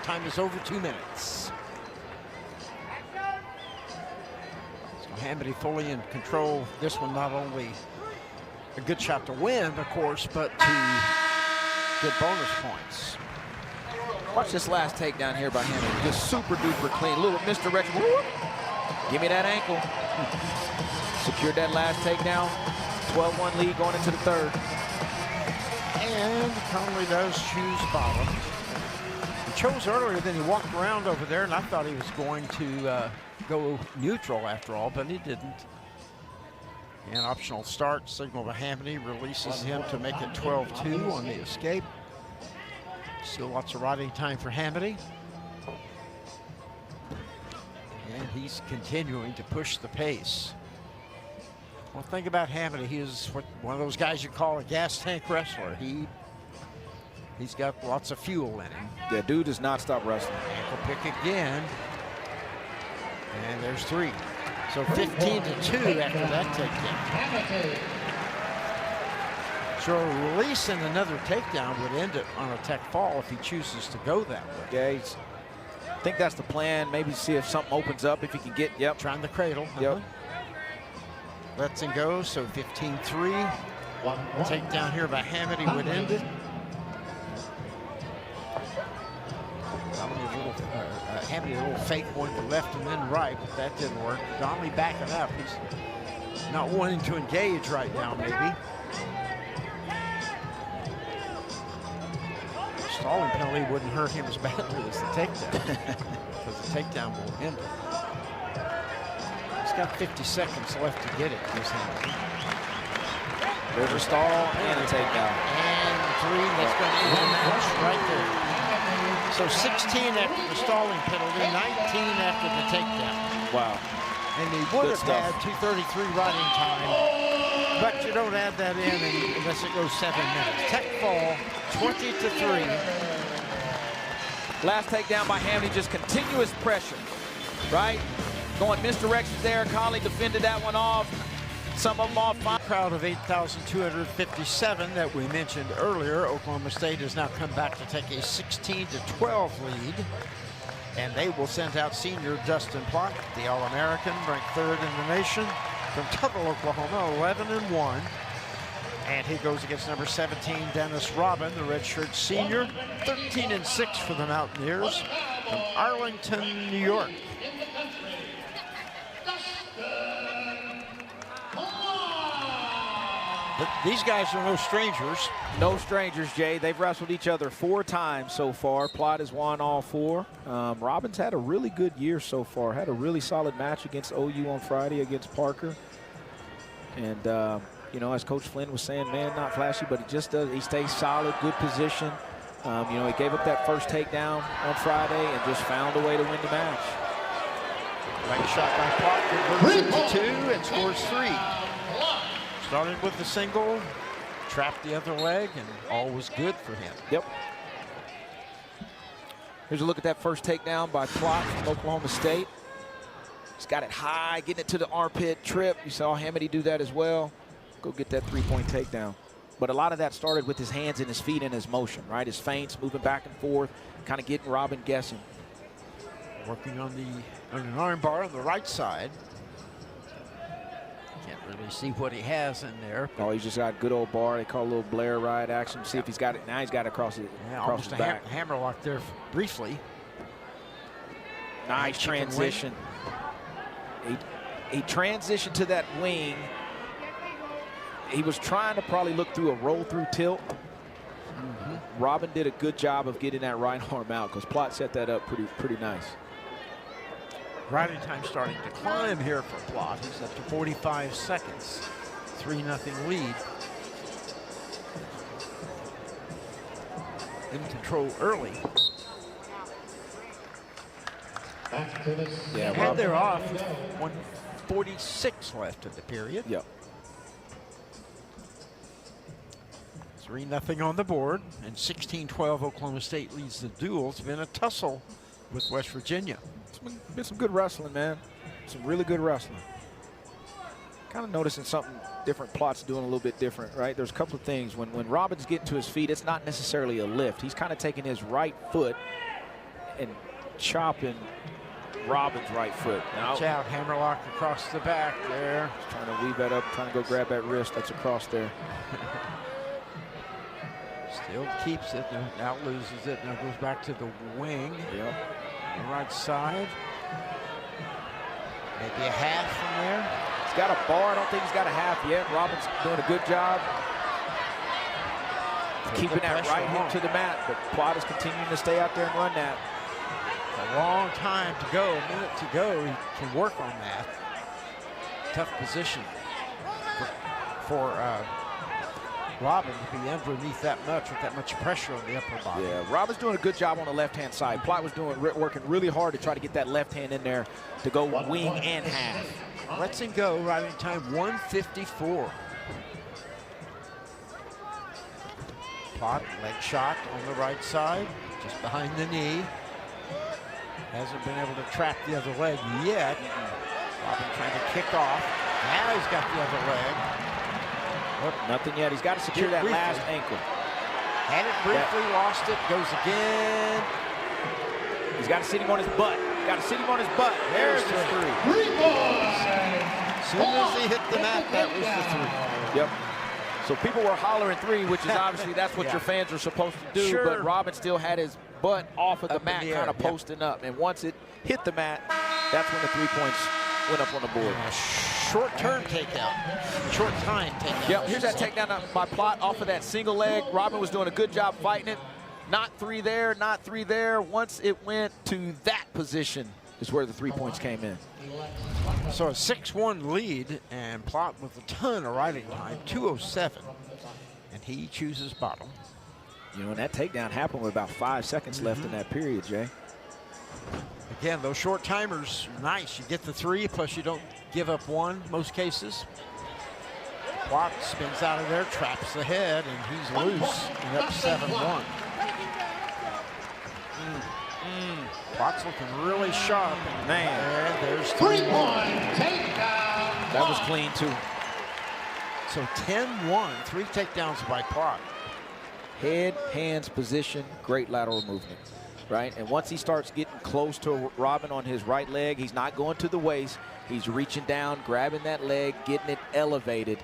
S1: time is over 2 minutes. Hamity fully in control. This one not only a good shot to win, of course, but to get bonus points.
S6: Watch this last takedown here by Hamity. Just super duper clean. Little misdirection. Whoop. Give me that ankle. Secured that last takedown. 12-1 lead going into the third.
S1: And Conley does choose bottom. He chose earlier, then he walked around over there, and I thought he was going to go neutral after all, but he didn't. And optional start, signal to Hamity, releases him to make it 12-2 on the escape. Still lots of riding time for Hamity. And he's continuing to push the pace. Well, think about Hamity. He is one of those guys you call a gas tank wrestler. He's got lots of fuel in him.
S6: Yeah, dude does not stop wrestling.
S1: Ankle pick again. And there's 3. So 15-2 after that takedown. So a release and another takedown would end it on a tech fall if he chooses to go that way.
S6: Yeah, I think that's the plan. Maybe see if something opens up, if he can get,
S1: Trying the cradle.
S6: Yep.
S1: Lets him go, so 15-3. Takedown here by Hamity would end it. Hamity a little fake one to left and then right, but that didn't work. Donnelly backing up. He's not wanting to engage right now, maybe. Stalling penalty wouldn't hurt him as badly as the takedown, because the takedown will end it. He's got 50 seconds left to get it.
S6: There's a stall and a takedown.
S1: And 3, that's going to end the match right there. So 16 after the stalling penalty, 19 after the takedown.
S6: Wow.
S1: And he would have had 2:33 riding time, but you don't add that in unless it goes 7 minutes. Tech fall, 20-3.
S6: Last takedown by Hamity, just continuous pressure, right? Going misdirections there. Conley defended that one off. Some of them off.
S1: Crowd of 8,257 that we mentioned earlier. Oklahoma State has now come back to take a 16-12 lead. And they will send out senior Justin Plott, the All-American, ranked 3rd in the nation, from Tuttle, Oklahoma, 11-1. And he goes against number 17, Dennis Robin, the redshirt senior, 13-6 for the Mountaineers, from Arlington, New York. But these guys are no strangers.
S6: No strangers, Jay. They've wrestled each other 4 times so far. Plott has won all 4. Robin's had a really good year so far. Had a really solid match against OU on Friday against Parker. And, you know, as Coach Flynn was saying, man, not flashy, but he just does. He stays solid, good position. You know, he gave up that first takedown on Friday and just found a way to win the match.
S1: Right shot by Plott, converts it to 2 and scores 3. Started with the single, trapped the other leg, and all was good for him.
S6: Yep. Here's a look at that first takedown by Plott from Oklahoma State. He's got it high, getting it to the armpit trip. You saw Hamity do that as well. Go get that 3-point takedown. But a lot of that started with his hands and his feet and his motion, right? His feints, moving back and forth, kind of getting Robin guessing.
S1: Working on an arm bar on the right side. Can't really see what he has in there.
S6: Oh, he's just got a good old bar. They call it a little Blair ride action. See if he's got it. Now he's got it across his, across his back.
S1: Hammerlock there briefly.
S6: Nice transition. He transitioned to that wing. He was trying to probably look through a roll-through tilt. Robin did a good job of getting that right arm out because Plott set that up pretty nice.
S1: Riding time starting to climb here for Plott. He's up to 45 seconds. 3-0 lead. In control early.
S6: Yeah,
S1: and they're off with 1:46 left of the period.
S6: Yep.
S1: 3-0 on the board, and 16-12 Oklahoma State leads the duel. It's been a tussle with West Virginia.
S6: It's been some good wrestling, man. Some really good wrestling. Kind of noticing something different. Plott's doing a little bit different, right? There's a couple of things. When Robin's getting to his feet, it's not necessarily a lift. He's kind of taking his right foot and chopping
S2: Robin's right foot. Now,
S1: Watch out, hammerlock across the back there.
S2: trying to weave that up, trying to go grab that wrist that's across there.
S1: Still keeps it, now loses it, now goes back to the wing.
S2: Yep.
S1: The right side. Maybe a half from there.
S2: He's got a bar. I don't think he's got a half yet. Robin's doing a good job keeping that right hip to the mat, but Plott is continuing to stay out there and run that.
S1: A long time to go, a minute to go. He can work on that. Tough position for Robin to be underneath that much with that much pressure on the upper body.
S2: Yeah, Robin's doing a good job on the left-hand side. Plott was working really hard to try to get that left hand in there to go wing and half.
S1: Lets him go, riding time 1:54. Plott, leg shot on the right side, just behind the knee. Hasn't been able to trap the other leg yet. Robin trying to kick off. Now he's got the other leg.
S2: Nothing yet. He's got to secure that last ankle.
S1: Had it briefly, lost it, goes again.
S2: He's got to sit him on his butt. Got to sit him on his butt. There's the three.
S1: As soon as he hit the mat, that was the three.
S2: Yep. So people were hollering three, which is obviously that's what your fans are supposed to do.
S1: Sure.
S2: But Robin still had his butt off of the
S1: Up in
S2: mat,
S1: the air,
S2: kind of posting up. And once it hit the mat, that's when the 3 points went up on the board.
S1: Short-term takeout. Short time takeout.
S2: Yep, here's that takedown by Plott off of that single leg. Robin was doing a good job fighting it. Not three there, not three there. Once it went to that position is where the 3 points came in.
S1: So a 6-1 lead, and Plott with a ton of riding time, 2:07, and he chooses bottom.
S2: You know, and that takedown happened with about 5 seconds left in that period, Jay.
S1: Again, those short timers, nice. You get the three, plus you don't give up one most cases. Plott spins out of there, traps the head, and he's loose and up 7-1. Plott's looking really sharp. And
S2: Man,
S1: there's
S7: 3-point takedown.
S2: that was clean too.
S1: So 10-1, 3 takedowns by Plott.
S2: Head, hands, position, great lateral movement, right? And once he starts getting close to Robin on his right leg, he's not going to the waist. He's reaching down, grabbing that leg, getting it elevated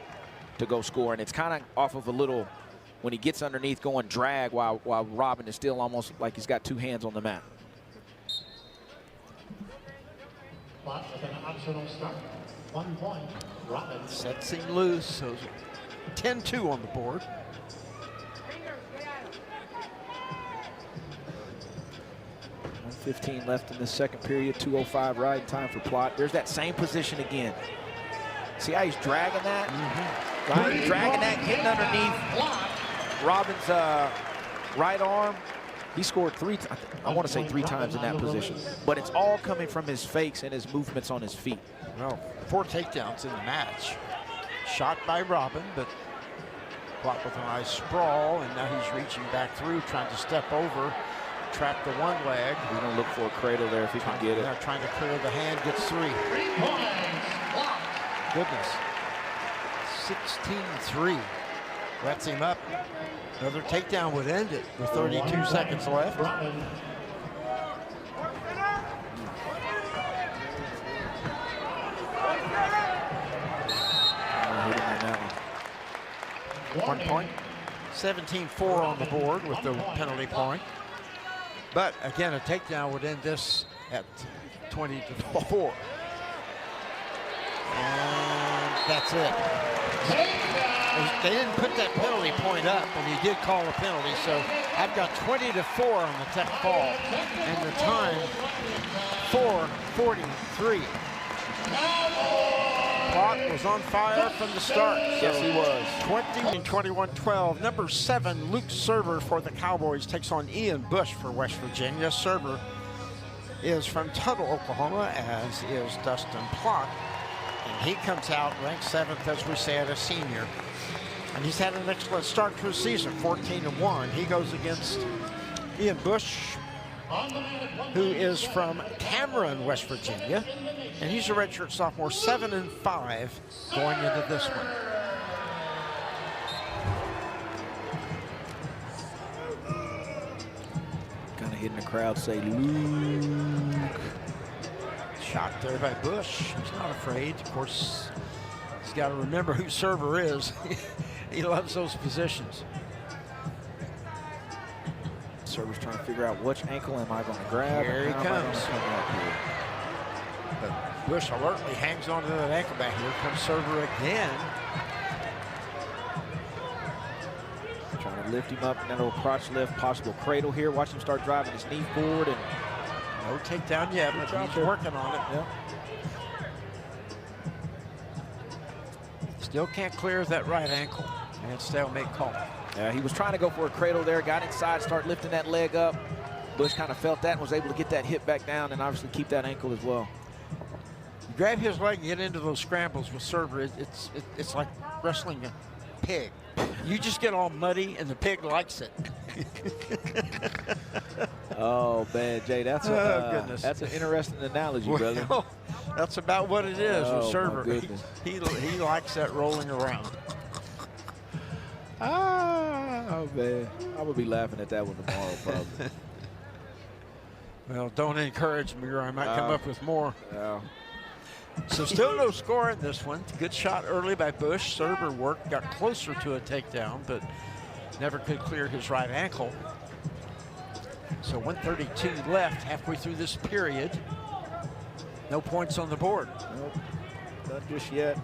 S2: to go score. And it's kind of off of a little, when he gets underneath, going drag while Robin is still almost like he's got 2 hands on the mat.
S7: Plott with an optional start. 1 point. Robin.
S1: Sets him loose, so 10-2 on the board.
S2: .15 left in the second period, 2:05 riding time for Plott. There's that same position again. See how he's dragging that? Right? Dragging that, getting underneath Robin's right arm. He scored I want to say 3 times in that position. But it's all coming from his fakes and his movements on his feet.
S1: Well, 4 takedowns in the match. Shot by Robin, but Plott with a nice sprawl, and now he's reaching back through, trying to step over, trap the one leg.
S2: He's going to look for a cradle there if he can get it.
S1: Now trying to clear the hand, gets 3.
S7: 3 points. Plott.
S1: Goodness. 16-3. Lets him up. Another takedown would end it with 32 seconds left.
S7: Robin.
S2: Hit him on that one.
S1: 1 point. 17-4 on the board with the penalty point. But again, a takedown would end this at 20-4. And that's it. They didn't put that penalty point up, and he did call a penalty. So I've got 20-4 on the tech fall, and the time 4:43. Plott was on fire from the start.
S2: Yes, he was.
S1: 21-12. Number 7, Luke Server for the Cowboys takes on Ian Bush for West Virginia. Server is from Tuttle, Oklahoma, as is Dustin Plott. And he comes out ranked 7th, as we said, a senior. And he's had an excellent start to his season, 14-1. He goes against Ian Bush, who is from Cameron, West Virginia. And he's a redshirt sophomore, 7-5 going into this one.
S2: Kind of hitting the crowd, say, Luke.
S1: Shot there by Bush. He's not afraid. Of course, he's got to remember who server is. He loves those positions.
S2: Server's trying to figure out which ankle am I going to grab.
S1: Here he
S2: How am I
S1: comes.
S2: gonna come up here?
S1: But Bush alertly hangs on to that ankle back. Here comes server again.
S2: Trying to lift him up in that little crotch lift, possible cradle here. Watch him start driving his knee forward. And
S1: No takedown yet, but he's working on it.
S2: yeah.
S1: Still can't clear that right ankle. And stalemate call.
S2: Yeah, he was trying to go for a cradle there, got inside, start lifting that leg up. Bush kind of felt that and was able to get that hip back down and obviously keep that ankle as well.
S1: You grab his leg and get into those scrambles with server. It's like wrestling a pig. You just get all muddy and the pig likes it.
S2: Oh, man, Jay, that's
S1: goodness.
S2: that's an interesting analogy, brother.
S1: Well, that's about what it is
S2: Oh,
S1: with
S2: my
S1: server.
S2: goodness.
S1: He likes that rolling around.
S2: Oh, man. I would be laughing at that one tomorrow, probably.
S1: Well, don't encourage me or I might come up with more.
S2: Yeah.
S1: So still no score in this one. Good shot early by Bush. Server work, got closer to a takedown, but never could clear his right ankle. So 1:32 left, halfway through this period. No points on the board.
S2: Nope, not just yet.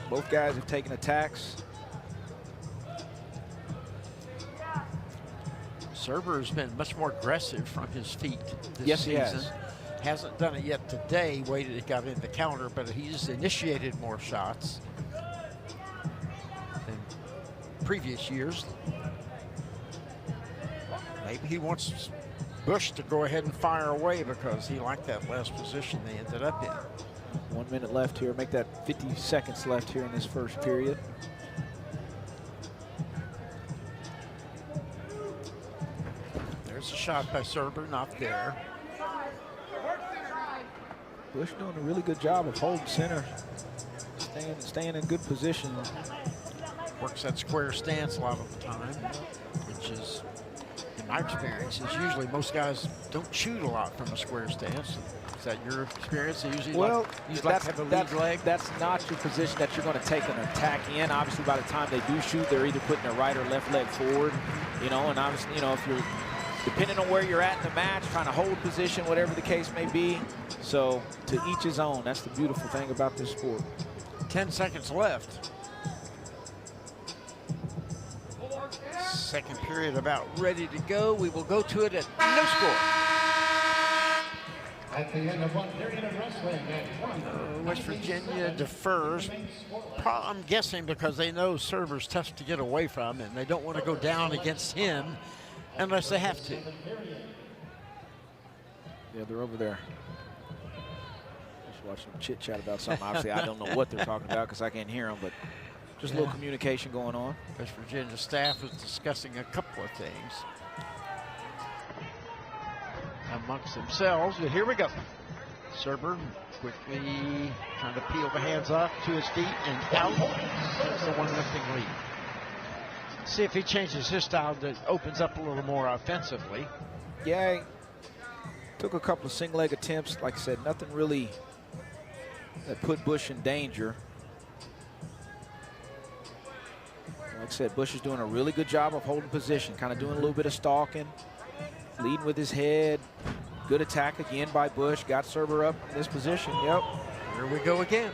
S2: Both guys have taken attacks.
S1: Server has been much more aggressive from his feet this
S2: Yes, he
S1: season.
S2: has.
S1: Hasn't done it yet today. Waited, it got in the counter, but he's initiated more shots than previous years. Maybe he wants Bush to go ahead and fire away because he liked that last position they ended up in.
S2: 1 minute left here. Make that 50 seconds left here in this first period.
S1: There's a shot by Serber, not there.
S2: Bush doing a really good job of holding center, staying in good position.
S1: Works that square stance a lot of the time, which is, in my experience, is usually most guys don't shoot a lot from a square stance. Is that your experience? They usually
S2: Well,
S1: like to have a lead leg.
S2: that's not your position that you're going to take an attack in. Obviously, by the time they do shoot, they're either putting their right or left leg forward, you know, and obviously, you know, if you're, depending on where you're at in the match, trying to hold position, whatever the case may be. So, to each his own. That's the beautiful thing about this sport.
S1: 10 seconds left. Second period about ready to go. We will go to it at no score.
S7: At the end of one period of wrestling,
S1: West Virginia defers. I'm guessing because they know Server's tough to get away from, and they don't want to go down against him unless they have to.
S2: Yeah, they're over there. Just watching them chit-chat about something. Obviously, I don't know what they're talking about because I can't hear them, but just a little communication going on.
S1: West Virginia staff is discussing a couple of things amongst themselves, but here we go. Serber quickly trying to peel the hands off to his feet and out. That's the 1-0 lead. See if he changes his style that opens up a little more offensively.
S2: Yeah, he took a couple of single leg attempts. Like I said, nothing really that put Bush in danger. Like I said, Bush is doing a really good job of holding position, kind of doing a little bit of stalking, leading with his head. Good attack again by Bush. Got Serber up in this position. Yep.
S1: Here we go again.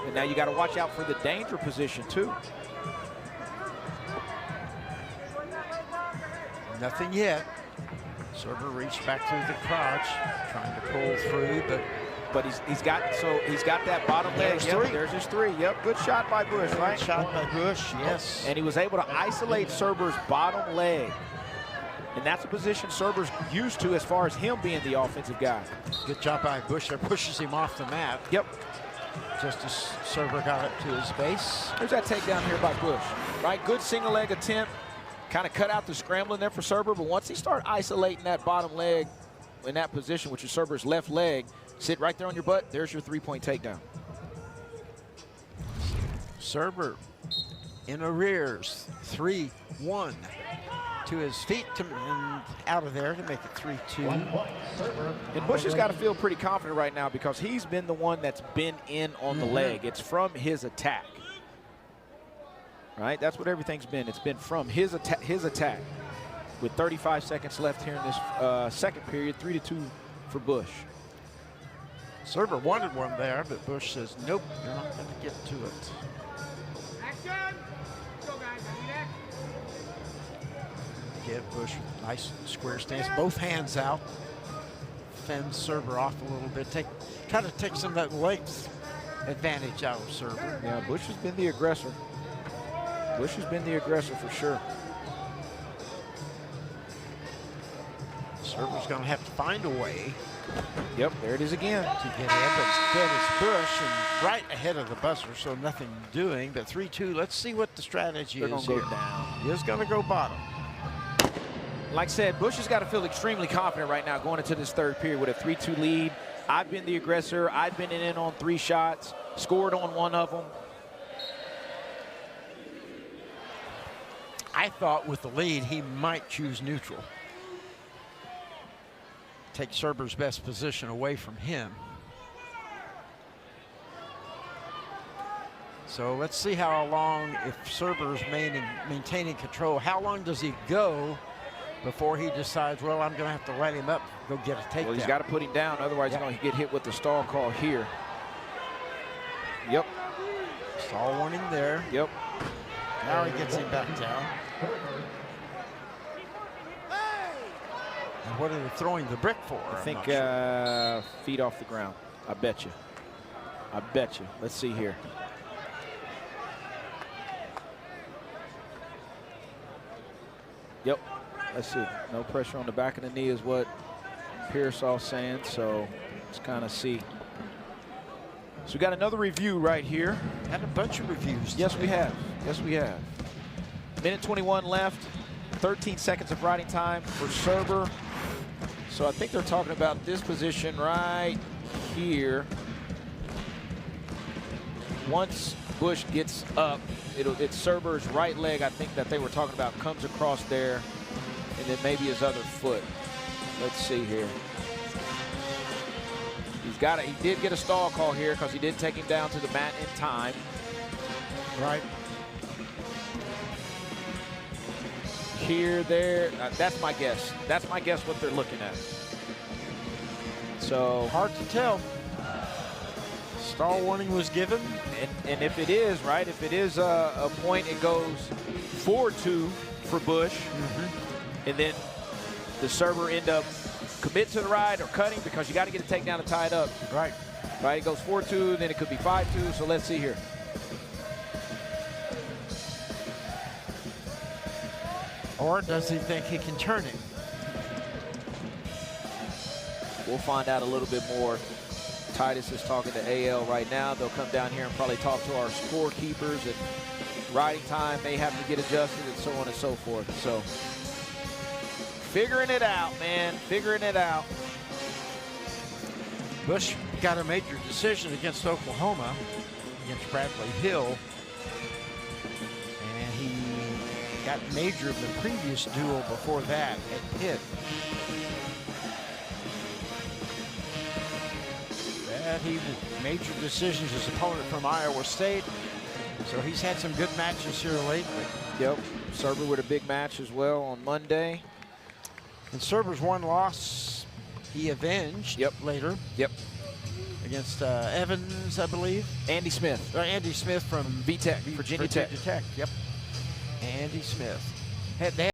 S2: And now you got to watch out for the danger position too.
S1: Nothing yet. Serber reached back through the crotch, trying to pull through,
S2: but he's got that bottom leg. Yep, there's his three. Yep, good shot by Bush, right?
S1: Good shot by Bush, yes.
S2: And he was able to isolate Serber's bottom leg. And that's a position Serber's used to as far as him being the offensive guy.
S1: Good job by Bush. That pushes him off the mat.
S2: Yep.
S1: Just as Serber got up to his base.
S2: There's that takedown here by Bush, right? Good single leg attempt. Kind of cut out the scrambling there for Serber, but once he started isolating that bottom leg in that position, which is Serber's left leg, sit right there on your butt, there's your three-point takedown.
S1: Serber in arrears, 3-1. to his feet and out of there to make it 3-2.
S7: 1 point. Server.
S2: And Bush has got to feel pretty confident right now because he's been the one that's been in on the leg. It's from his attack. Right? That's what everything's been. It's been from his attack. With 35 seconds left here in this second period, 3-2 for Bush.
S1: Server wanted one there, but Bush says, nope, you're not going to get to it. Give Bush a nice square stance, both hands out. Fend server off a little bit. Kind of take some of that length advantage out of server.
S2: Yeah, Bush has been the aggressor. Bush has been the aggressor for sure.
S1: Server's going to have to find a way
S2: Yep, there it is again.
S1: to get in, but instead it's Bush and right ahead of the buzzer, so nothing doing. But 3-2, let's see what the strategy
S2: They're
S1: is
S2: going to
S1: here.
S2: go down.
S1: He is going to go bottom.
S2: Like I said, Bush has got to feel extremely confident right now going into this third period with a 3-2 lead. I've been the aggressor. I've been in on 3 shots, scored on 1 of them.
S1: I thought with the lead, he might choose neutral. Take Serber's best position away from him. So let's see how long, if Serber's maintaining control, how long does he go before he decides, well, I'm going to have to let him up, go get a takedown.
S2: Well, he's got to put him down, otherwise he's going to get hit with the stall call here. Yep.
S1: Stall warning there.
S2: Yep.
S1: Now he gets him back down. And what are they throwing the brick for?
S2: I think
S1: sure.
S2: feet off the ground. I bet you. I bet you. Let's see here. Yep. Let's see. No pressure on the back of the knee is what Pearsall's saying, so let's kind of see. So we got another review right here.
S1: Had a bunch of reviews.
S2: Yes, we have. Yes, we have. Minute 21 left. 13 seconds of riding time for Serber. So I think they're talking about this position right here. Once Bush gets up, it's Serber's right leg, I think, that they were talking about, comes across there, and then maybe his other foot. Let's see here. He did get a stall call here because he did take him down to the mat in time.
S1: Right.
S2: Here, there, that's my guess. That's my guess what they're looking at. So
S1: hard to tell. Stall warning was given.
S2: And if it is, right, if it is a point, it goes 4-2 for Bush. And then the server end up commit to the ride or cutting because you got to get a takedown to tie it up.
S1: Right.
S2: Right, it goes 4-2, then it could be 5-2, so let's see here.
S1: Or does he think he can turn it?
S2: We'll find out a little bit more. Titus is talking to AL right now. They'll come down here and probably talk to our scorekeepers, and riding time may have to get adjusted and so on and so forth. So figuring it out, man, figuring it out.
S1: Bush got a major decision against Oklahoma, against Bradley Hill. And he got major of the previous duel before that at Pitt. That he major decisions his opponent from Iowa State. So he's had some good matches here lately.
S2: Yep, Serber with a big match as well on Monday.
S1: And Serber's one loss he avenged later.
S2: Yep.
S1: Against Evans, I believe.
S2: Andy Smith.
S1: Andy Smith from
S2: VTech, Virginia Tech.
S1: Yep. Andy Smith. They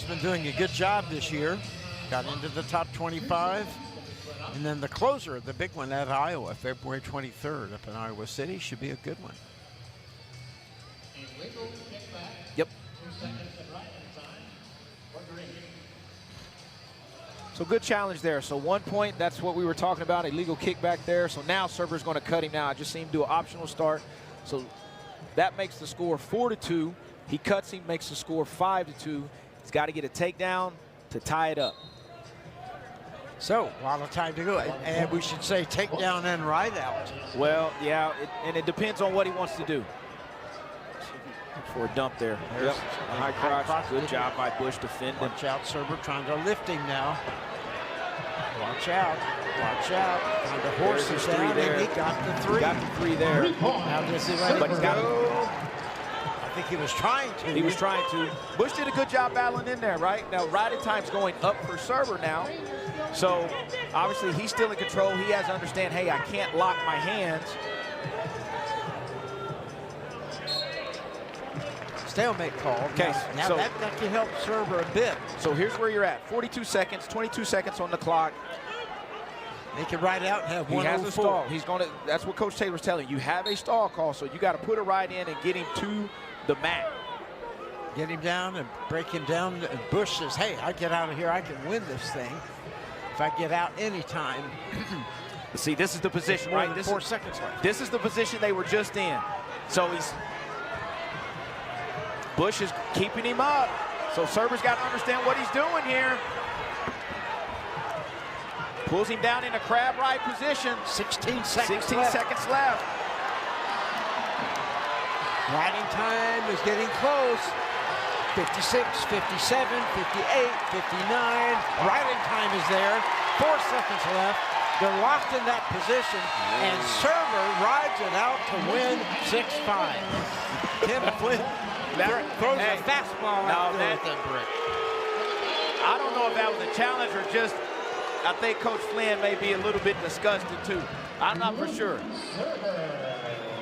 S1: been doing a good job this year. Got into the top 25. And then the closer, the big one at Iowa, February 23rd up in Iowa City, should be a good one.
S6: Yep. So good challenge there. So 1 point, that's what we were talking about, illegal kickback there. So now server's going to cut him now. I just seen him do an optional start. So that makes the score 4-2. He cuts him, makes the score 5-2. He's got to get a takedown to tie it up.
S1: So, a lot of time to go. And we should say takedown and ride out.
S6: Well, yeah, and it depends on what he wants to do. For a dump there.
S1: There's
S6: High crotch. Good job by Bush defending.
S1: Watch out, Serber trying to lift him now. Watch out. Watch out. Trying to horse his
S6: three
S1: down,
S6: there.
S1: and he got the three.
S6: Got the three there.
S1: Now does he let
S6: But
S1: it
S6: he's got
S1: go? I think he was trying to.
S6: He was trying to. Bush did a good job battling in there, right? Now, riding time's going up for Serber now. So, obviously, he's still in control. He has to understand, hey, I can't lock my hands.
S1: Stalemate call.
S6: Okay,
S1: now
S6: so
S1: that can help Serber a bit.
S6: So here's where you're at. 42 seconds, 22 seconds on the clock.
S1: They can ride out and have
S6: He
S1: 104.
S6: has a stall. He's going to, that's what Coach Taylor's telling you. You have a stall call, so you got to put a ride in and get him to the mat.
S1: Get him down and break him down. And Bush says, hey, I get out of here, I can win this thing. If I get out anytime.
S6: See, this is the position, right? This
S1: 4 seconds left.
S6: This is the position they were just in. So Bush is keeping him up. So Serber's got to understand what he's doing here. Pulls him down in a crab ride position.
S1: 16 seconds
S6: 16
S1: left.
S6: seconds left.
S1: Riding time is getting close. 56, 57, 58, 59. Riding time is there. 4 seconds left. They're locked in that position, and Serber rides it out to win 6-5. Tim Flynn throws a fastball out there with that brick.
S6: I don't know if that was a challenge or just, I think Coach Flynn may be a little bit disgusted too. I'm not for sure.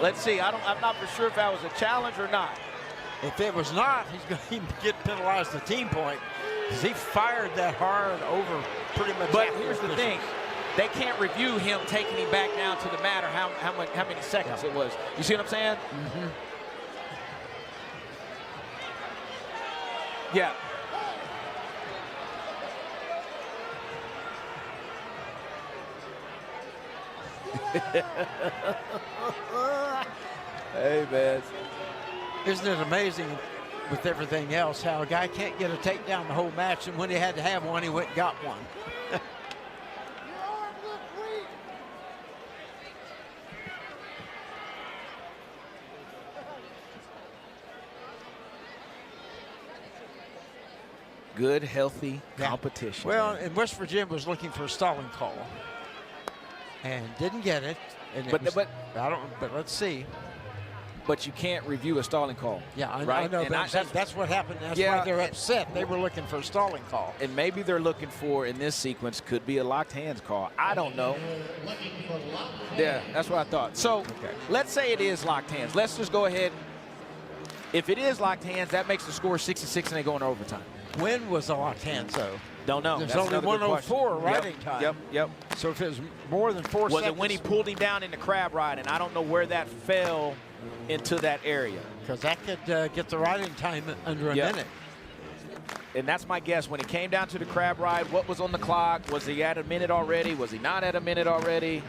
S6: Let's see. I'm not for sure if that was a challenge or not.
S1: If it was not, he's going to get penalized a team point because he fired that hard over pretty much.
S6: But here's the thing. They can't review him taking him back down to the mat or how many seconds it was. You see what I'm saying?
S1: Mm-hmm.
S6: Yeah. Hey, man.
S1: Isn't it amazing with everything else how a guy can't get a takedown the whole match, and when he had to have one, he went and got one.
S6: Good, healthy competition.
S1: Well, and West Virginia was looking for a stalling call and didn't get it. And
S6: but
S1: let's see.
S6: But you can't review a stalling call.
S1: Yeah, I
S6: right?
S1: know.
S6: And
S1: That's what happened. That's why they're upset. They were looking for a stalling call.
S6: And maybe they're looking for, in this sequence, could be a locked hands call. I don't know. Yeah, that's what I thought. So let's say it is locked hands. Let's just go ahead. If it is locked hands, that makes the score 66 and they go into overtime.
S1: When was the locked hands, though?
S6: Don't know.
S1: There's
S6: That's
S1: only 104 riding time.
S6: Yep.
S1: So if it was more than 4 seconds.
S6: Was it when he pulled him down in the crab ride? And I don't know where that fell into that area.
S1: Because that could get the riding time under a minute.
S6: And that's my guess. When it came down to the crab ride, what was on the clock? Was he at a minute already? Was he not at a minute already?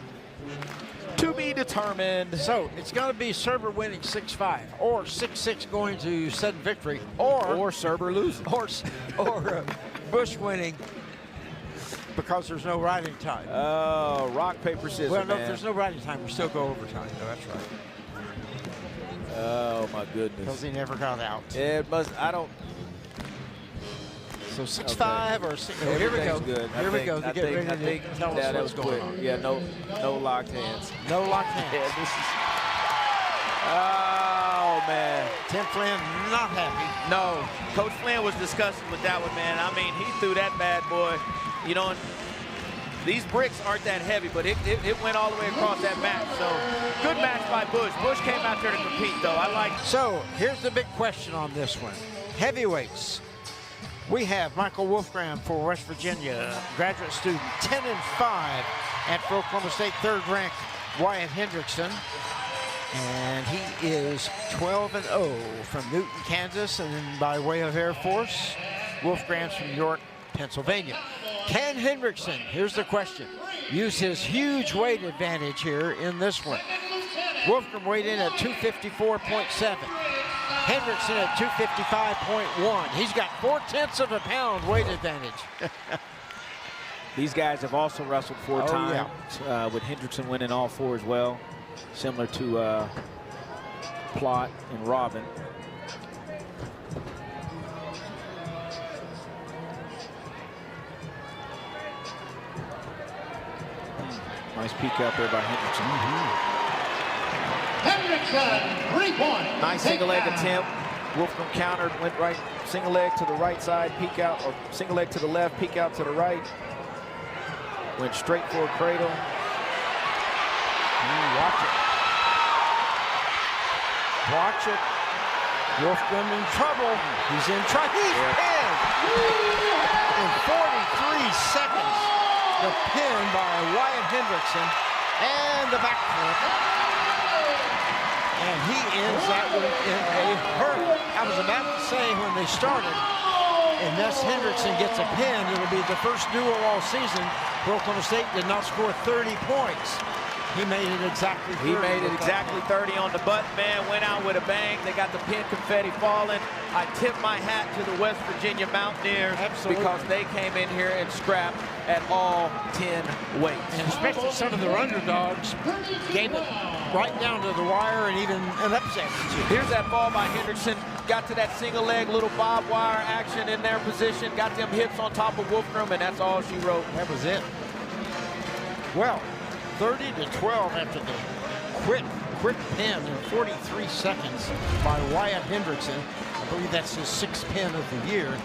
S6: To be determined.
S1: So it's going to be Serber winning 6-5, or 6-6 going to sudden victory, or
S6: Serber losing,
S1: or Bush winning because there's no riding time.
S6: Oh, rock paper scissors.
S1: Well, no,
S6: man.
S1: if there's no riding time, we still go overtime. No, that's right.
S6: Oh my goodness.
S1: Because he never got out.
S6: It must. I don't.
S1: So 6-5 or 6. Oh, here we go.
S6: Good.
S1: Here we go. To get ready to tell us what's going on.
S6: Yeah, no locked hands.
S1: No locked hands.
S6: Yeah, this is. Oh man.
S1: Tim Flynn not happy.
S6: No, Coach Flynn was disgusted with that one, man. I mean, he threw that bad boy. You know, these bricks aren't that heavy, but it went all the way across that mat. So good match by Bush. Bush came out there to compete, though. I like.
S1: So here's the big question on this one: heavyweights. We have Michael Wolfgram for West Virginia, graduate student, 10-5 at Oklahoma State, third-ranked Wyatt Hendrickson. And he is 12-0 from Newton, Kansas, and then by way of Air Force, Wolfgram's from York, Pennsylvania. Can Hendrickson, here's the question, use his huge weight advantage here in this one? Wolfgram weighed in at 254.7. Hendrickson at 255.1. He's got 0.4 of a pound weight advantage.
S2: These guys have also wrestled 4 times, with Hendrickson winning all 4 as well, similar to Plott and Robin. Nice peek out there by Hendrickson.
S7: Hendrickson, 3 points.
S2: Nice single leg attempt. Wolfram countered, went right, single leg to the right side, peek out, or single leg to the left, peek out to the right. Went straight for a cradle.
S1: Watch it. Watch it. Wolfram in trouble. He's in trouble. He's pinned. In 43 seconds, the pin by Wyatt Hendrickson and the back flip. And he ends that one in a hurry. I was about to say when they started, unless Hendrickson gets a pin, it'll be the first duel all season where Oklahoma State did not score 30 points. He made it exactly 30.
S2: He made it exactly 30 on the button, man. Went out with a bang. They got the pin confetti falling. I tip my hat to the West Virginia Mountaineers.
S1: Absolutely.
S2: Because they came in here and scrapped at all 10 weights.
S1: And especially some of their underdogs gave it right down to the wire and even an upset.
S2: Here's that ball by Hendrickson. Got to that single leg, little barbed wire action in their position. Got them hips on top of Wolfram, and that's all she wrote.
S1: That was it. Well, 30-12 after the quick pin in 43 seconds by Wyatt Hendrickson. I believe that's his 6th pin of the year.